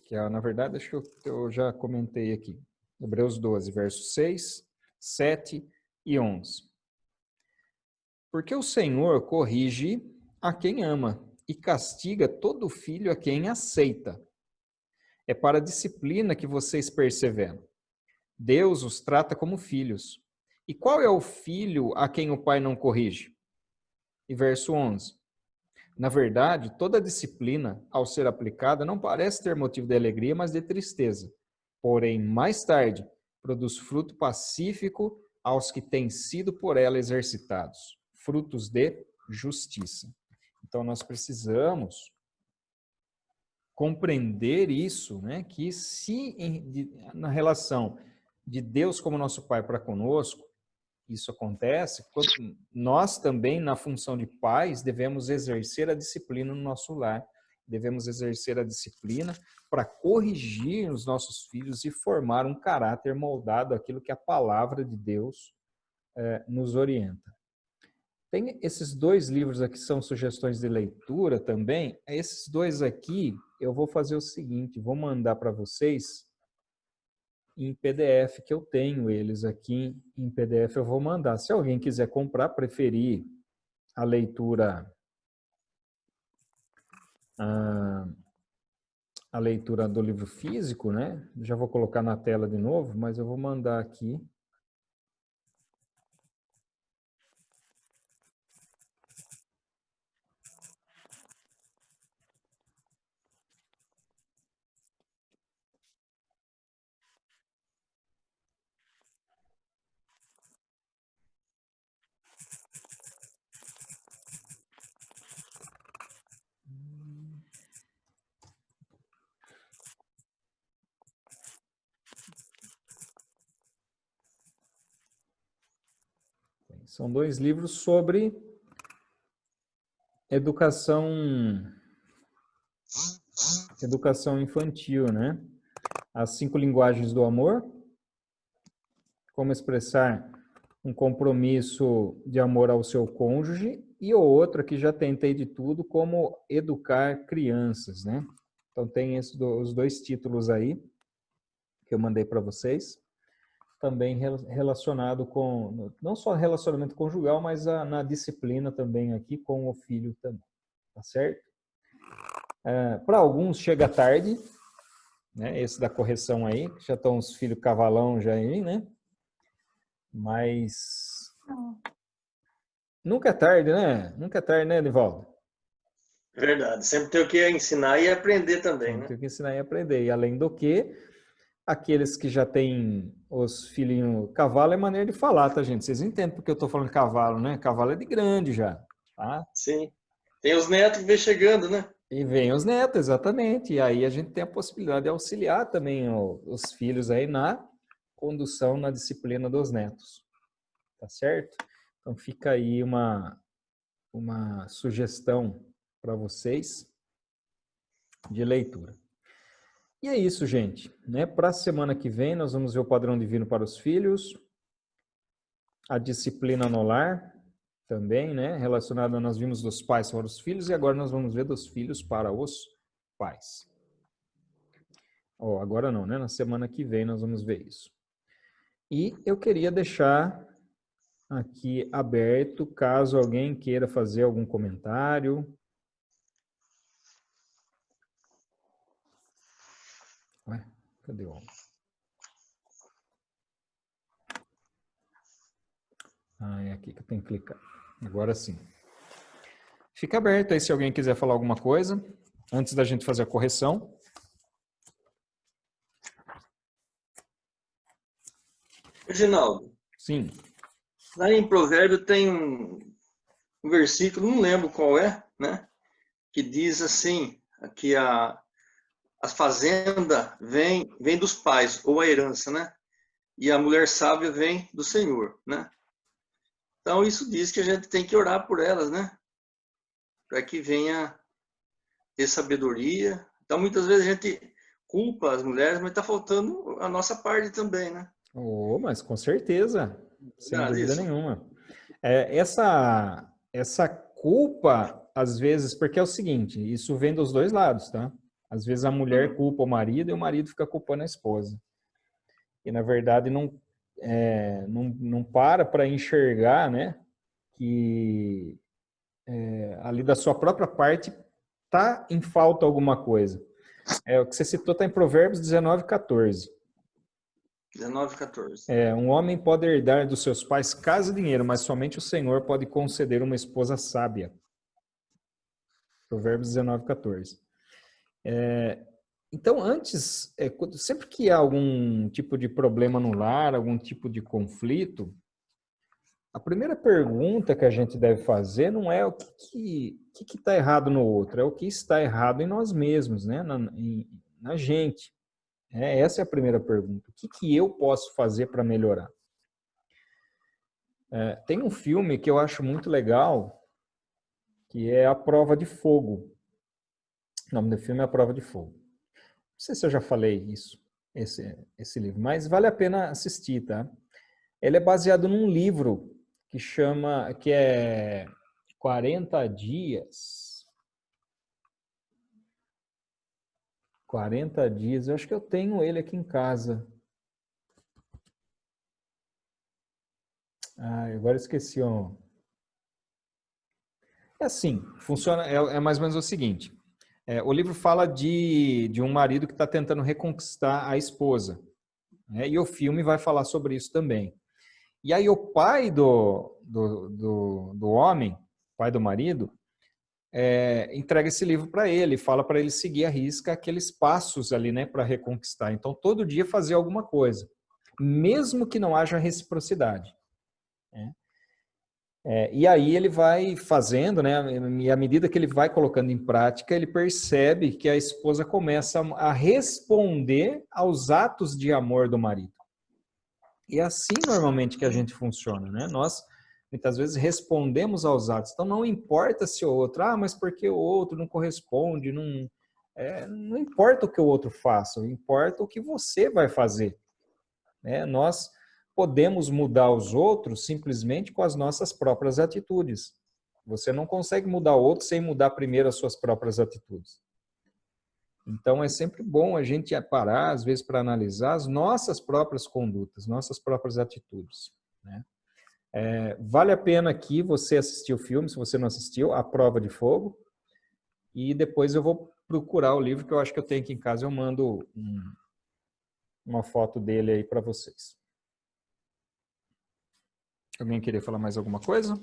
Que na verdade, acho que eu já comentei aqui. Hebreus 12, versos 6, 7 e 11. Porque o Senhor corrige a quem ama e castiga todo filho a quem aceita. É para a disciplina que vocês perseveram. Deus os trata como filhos. E qual é o filho a quem o pai não corrige? E verso 11. Na verdade, toda disciplina, ao ser aplicada, não parece ter motivo de alegria, mas de tristeza. Porém, mais tarde, produz fruto pacífico aos que têm sido por ela exercitados, frutos de justiça. Então, nós precisamos compreender isso, né? Que se na relação de Deus como nosso Pai para conosco, isso acontece, nós também, na função de pais, devemos exercer a disciplina no nosso lar. Devemos exercer a disciplina para corrigir os nossos filhos e formar um caráter moldado àquilo que a palavra de Deus nos orienta. Tem esses dois livros aqui, são sugestões de leitura também. Esses dois aqui, eu vou fazer o seguinte, vou mandar para vocês em PDF, que eu tenho eles aqui em PDF, eu vou mandar. Se alguém quiser comprar, preferir a leitura a leitura do livro físico, né? Já vou colocar na tela de novo, mas eu vou mandar aqui. São 2 livros sobre educação infantil, né? As 5 linguagens do amor, como expressar um compromisso de amor ao seu cônjuge, e o outro que já tentei de tudo, como educar crianças, né? Então tem os 2 títulos aí que eu mandei para vocês, também relacionado com, não só relacionamento conjugal, mas na disciplina também aqui com o filho também, tá certo? Para alguns chega tarde, né? Esse da correção aí, já estão os filhos cavalão já aí, né? Mas nunca é tarde, né? Nunca é tarde, né, Nivaldo? Verdade. Sempre tem o que ensinar e aprender também, né? Tem que ensinar e aprender. E além do que, aqueles que já têm os filhinhos... Cavalo é maneira de falar, tá, gente? Vocês entendem porque eu tô falando cavalo, né? Cavalo é de grande já, tá? Sim. Tem os netos que vem chegando, né? E vem os netos, exatamente. E aí a gente tem a possibilidade de auxiliar também os filhos aí na condução, na disciplina dos netos. Tá certo? Então fica aí uma sugestão para vocês de leitura. E é isso, gente, né? Para a semana que vem nós vamos ver o padrão divino para os filhos, a disciplina no lar também, né? Relacionada, nós vimos dos pais para os filhos e agora nós vamos ver dos filhos para os pais. Agora não, né? Na semana que vem nós vamos ver isso. E eu queria deixar aqui aberto, caso alguém queira fazer algum comentário. Ué, cadê o... é aqui que eu tenho que clicar. Agora sim. Fica aberto aí se alguém quiser falar alguma coisa, antes da gente fazer a correção. Reginaldo. Sim. Lá em Provérbio tem um versículo, não lembro qual é, né? Que diz assim, que a fazenda vem dos pais, ou a herança, né? E a mulher sábia vem do Senhor, né? Então, isso diz que a gente tem que orar por elas, né? Para que venha ter sabedoria. Então, muitas vezes a gente culpa as mulheres, mas está faltando a nossa parte também, né? Mas com certeza, sem dúvida Isso. nenhuma. Essa culpa, às vezes, porque é o seguinte, isso vem dos 2 lados, tá? Às vezes a mulher culpa o marido e o marido fica culpando a esposa. E, na verdade, não para enxergar, né, que ali da sua própria parte está em falta alguma coisa. O que você citou está em Provérbios 19:14. 19:14. Um homem pode herdar dos seus pais casa e dinheiro, mas somente o Senhor pode conceder uma esposa sábia. Provérbios 19:14. Então, antes, sempre que há algum tipo de problema no lar, algum tipo de conflito, a primeira pergunta que a gente deve fazer não é o que está errado no outro, é o que está errado em nós mesmos, né? Na gente. Essa é a primeira pergunta. O que eu posso fazer para melhorar? Tem um filme que eu acho muito legal, que é A Prova de Fogo. O nome do filme é A Prova de Fogo. Não sei se eu já falei isso, esse livro, mas vale a pena assistir, tá? Ele é baseado num livro que é 40 dias. 40 dias, eu acho que eu tenho ele aqui em casa. Agora eu esqueci. É assim, funciona, é mais ou menos o seguinte. O livro fala de um marido que está tentando reconquistar a esposa, né? E o filme vai falar sobre isso também. E aí o pai do homem, pai do marido, entrega esse livro para ele, fala para ele seguir à risca aqueles passos ali, né, para reconquistar. Então, todo dia fazer alguma coisa, mesmo que não haja reciprocidade, né? E aí ele vai fazendo, né, e à medida que ele vai colocando em prática, ele percebe que a esposa começa a responder aos atos de amor do marido. E é assim normalmente que a gente funciona, né? Nós muitas vezes respondemos aos atos. Então não importa se o outro, mas porque o outro não corresponde, não importa o que o outro faça, importa o que você vai fazer, né? Nós podemos mudar os outros simplesmente com as nossas próprias atitudes. Você não consegue mudar o outro sem mudar primeiro as suas próprias atitudes. Então, é sempre bom a gente parar, às vezes, para analisar as nossas próprias condutas, nossas próprias atitudes, né? Vale a pena aqui você assistir o filme, se você não assistiu, A Prova de Fogo, e depois eu vou procurar o livro que eu acho que eu tenho aqui em casa, eu mando uma foto dele aí para vocês. Alguém queria falar mais alguma coisa?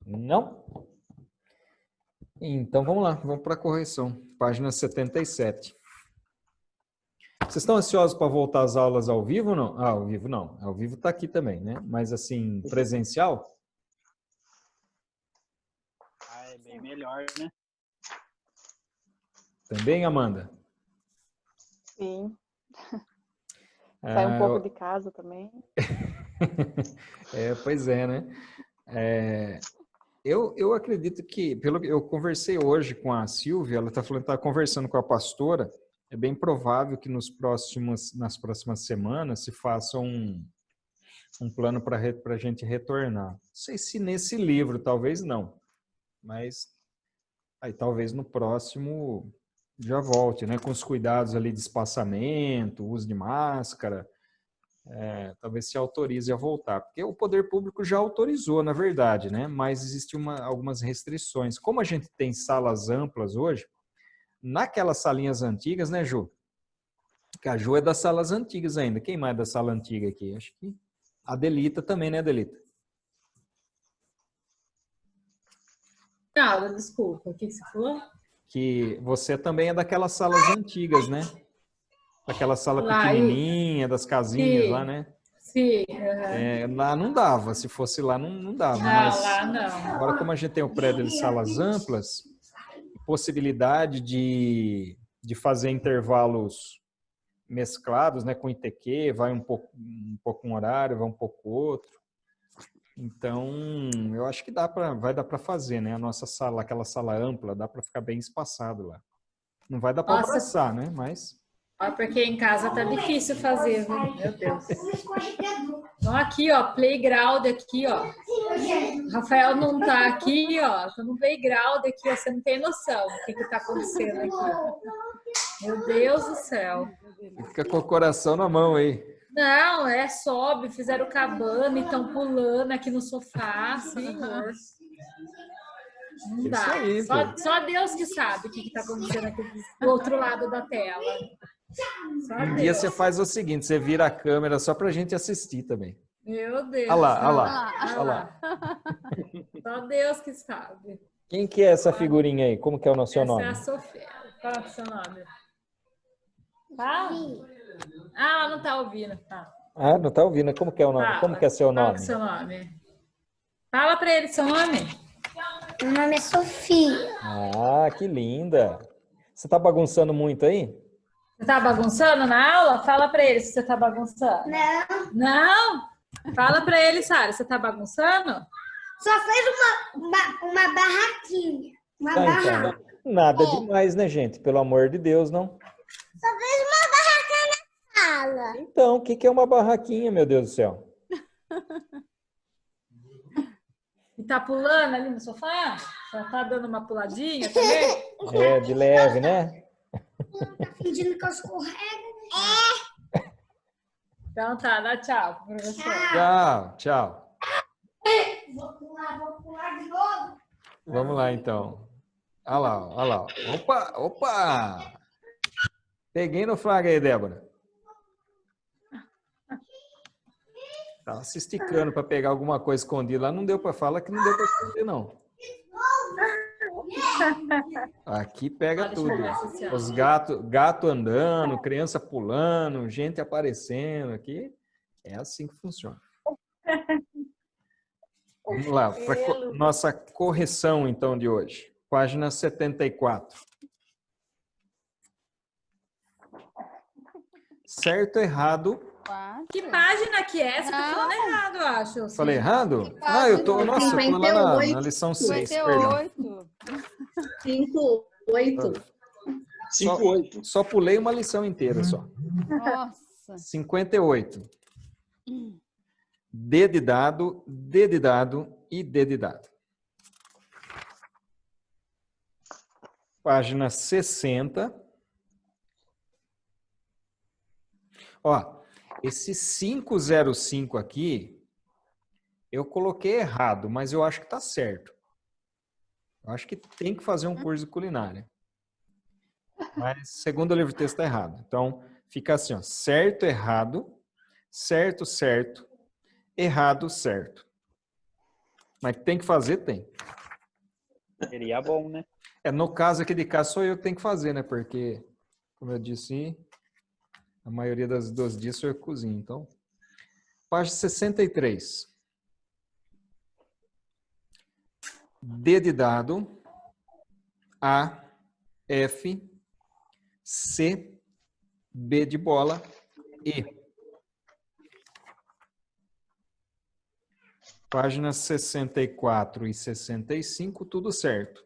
Não? Então vamos lá, vamos para a correção. Página 77. Vocês estão ansiosos para voltar às aulas ao vivo ou não? Ao vivo não. Ao vivo está aqui também, né? Mas assim, presencial? É bem melhor, né? Também, Amanda? Sim. Sai um pouco de casa também. Pois é, né? Eu acredito que, eu conversei hoje com a Silvia, ela está falando que está conversando com a pastora, é bem provável que nas próximas semanas se faça um plano para a gente retornar. Não sei se nesse livro, talvez não, mas aí talvez no próximo já volte, né? Com os cuidados ali de espaçamento, uso de máscara, talvez se autorize a voltar, porque o poder público já autorizou, na verdade, né? Mas existem algumas restrições. Como a gente tem salas amplas hoje, naquelas salinhas antigas, né, Ju? Que a Ju é das salas antigas ainda. Quem mais é da sala antiga aqui? Acho que a Adelita também, né, Adelita? Não, desculpa, o que você falou? Que você também é daquelas salas antigas, né? Daquela sala pequenininha, das casinhas lá, né? Sim. Lá não dava, se fosse lá não dava. Não, mas lá não. Agora, como a gente tem o prédio de salas amplas, possibilidade de fazer intervalos mesclados, né, com ITQ, vai um pouco um horário, vai um pouco outro. Então, eu acho que vai dar para fazer, né? A nossa sala, aquela sala ampla, dá para ficar bem espaçado lá. Não vai dar para abraçar, né? Mas porque em casa tá difícil fazer, viu? Meu Deus. Então, aqui, ó, playground aqui, ó. Rafael não tá aqui, ó. Tô no playground aqui, ó. Você não tem noção do que tá acontecendo aqui. Meu Deus do céu. Fica com o coração na mão aí. Não, sobe, fizeram cabana e estão pulando aqui no sofá, senhor. Não dá. Aí, só Deus que sabe o que está acontecendo aqui do outro lado da tela. Um dia você faz o seguinte, você vira a câmera só pra gente assistir também. Meu Deus. Olha lá. Só Deus que sabe. Quem que é essa figurinha aí? Como que é o seu nome? Essa é a Sofia. Qual é o seu nome? Ela não tá ouvindo. Tá. Não tá ouvindo. Como que é o nome? Como que é seu nome? Qual é o seu nome? Fala pra ele seu nome. Meu nome é Sofia. Que linda. Você tá bagunçando muito aí? Você tá bagunçando na aula? Fala pra ele se você tá bagunçando. Não. Não? Fala pra ele, Sara, você tá bagunçando? Só fez uma barraquinha. Uma barraca. Então, nada demais, né, gente? Pelo amor de Deus, não. Só fez uma barraca na sala. Então, o que é uma barraquinha, meu Deus do céu? E tá pulando ali no sofá? Já tá dando uma puladinha também? De leve, né? Tá fingindo que eu escorrego. Então tá, dá tchau pro professor. Tchau, tchau. Vou pular de novo. Vamos lá, então. Olha lá, olha lá. Opa, opa! Peguei no flag aí, Débora. Tava se esticando para pegar alguma coisa escondida lá. Não deu para falar que não deu para esconder, não. Aqui pega tudo. Os gato andando, criança pulando, gente aparecendo aqui. É assim que funciona. Vamos lá, para nossa correção, então, de hoje. Página 74. Certo, errado. Que página que é essa? Tô falando errado, eu acho. Falei errado? Ah, eu tô, nossa, eu tô lá na lição 6, perdão. 5-8. 5-8. Só pulei uma lição inteira, só. Nossa. 58. D de dado e D de dado. Página 60. Ó, esse 505 aqui, eu coloquei errado, mas eu acho que tá certo. Eu acho que tem que fazer um curso de culinária. Mas, segundo o livro texto, tá errado. Então, fica assim, ó, certo, errado, certo, certo, errado, certo. Mas tem que fazer, tem. Seria bom, né? No caso aqui de cá, sou eu que tenho que fazer, né? Porque, como eu disse, a maioria dos dias sou eu que cozinho. Então, página 63. D de dado, A, F, C, B de bola, E. Páginas 64 e 65, tudo certo.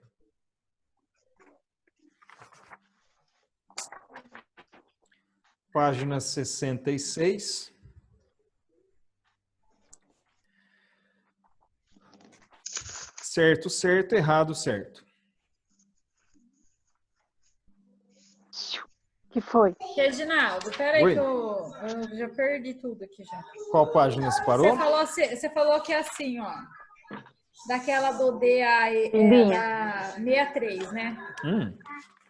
Página 66. Certo, certo, errado, certo. Que foi? Reginaldo, peraí Oi? que eu já perdi tudo aqui já. Qual página você parou? Você falou que é assim, ó. Daquela do DA da 63, né?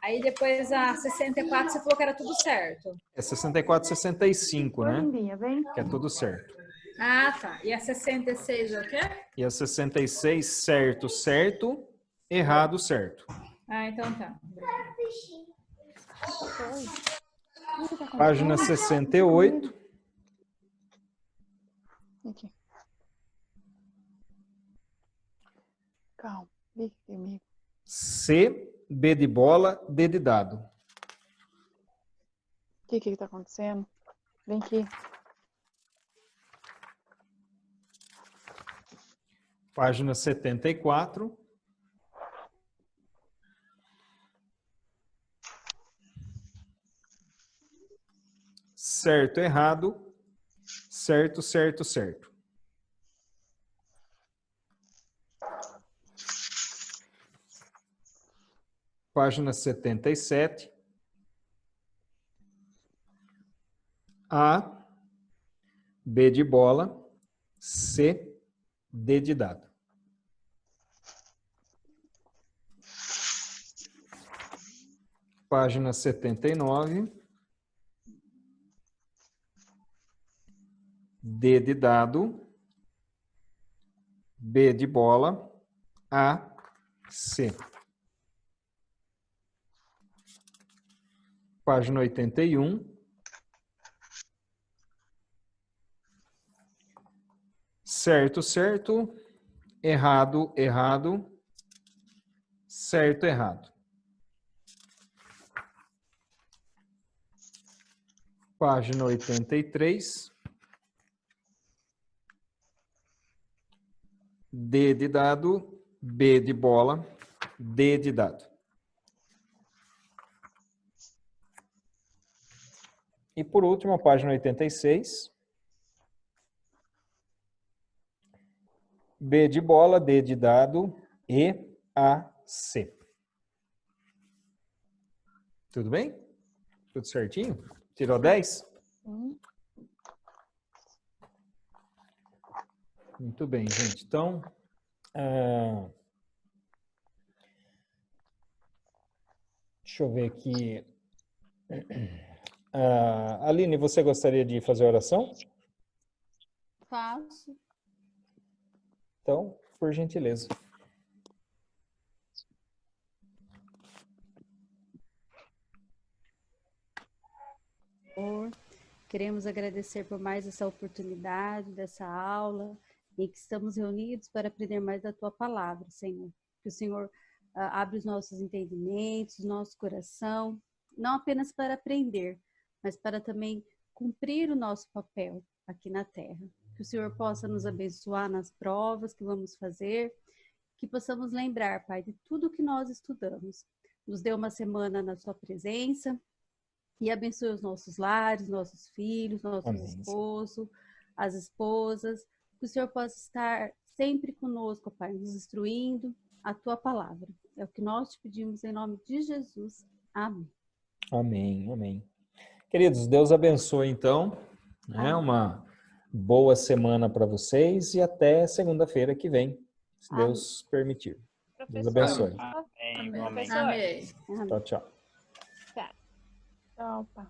Aí depois a 64 você falou que era tudo certo. É 64 e 65, né? Lindinha, vem. Que é tudo certo. Ah, tá. E a 66 é o quê? E a 66, certo, certo, errado, certo. Ah, então tá. Página 68. Aqui. Calma, vem comigo. C, B de bola, D de dado. O que tá acontecendo? Vem aqui. Página 74. Certo, errado, certo, certo, certo. Página 77. A, B de bola, C, D de dado. Página 79. D de dado, B de bola, A, C. Página 81. Certo, certo, errado, errado, certo, errado. Página 83. D de dado, B de bola, D de dado. E por último, a página 86. B de bola, D de dado, E, A, C. Tudo bem? Tudo certinho? Tirou 10? Muito bem, gente. Então, deixa eu ver aqui. Aline, você gostaria de fazer a oração? Faço. Então, por gentileza. Senhor, queremos agradecer por mais essa oportunidade, dessa aula, em que estamos reunidos para aprender mais da Tua Palavra, Senhor. Que o Senhor abre os nossos entendimentos, nosso coração, não apenas para aprender, mas para também cumprir o nosso papel aqui na Terra. Que o Senhor possa nos abençoar nas provas que vamos fazer, que possamos lembrar, Pai, de tudo que nós estudamos. Nos dê uma semana na Sua presença e abençoe os nossos lares, nossos filhos, nossos esposos, as esposas. Que o Senhor possa estar sempre conosco, Pai, nos instruindo a Tua Palavra. É o que nós te pedimos em nome de Jesus. Amém. Amém, amém. Queridos, Deus abençoe então. Uma boa semana para vocês e até segunda-feira que vem, se Deus permitir. Deus abençoe. Amém. Tchau, tchau. Tchau, pá.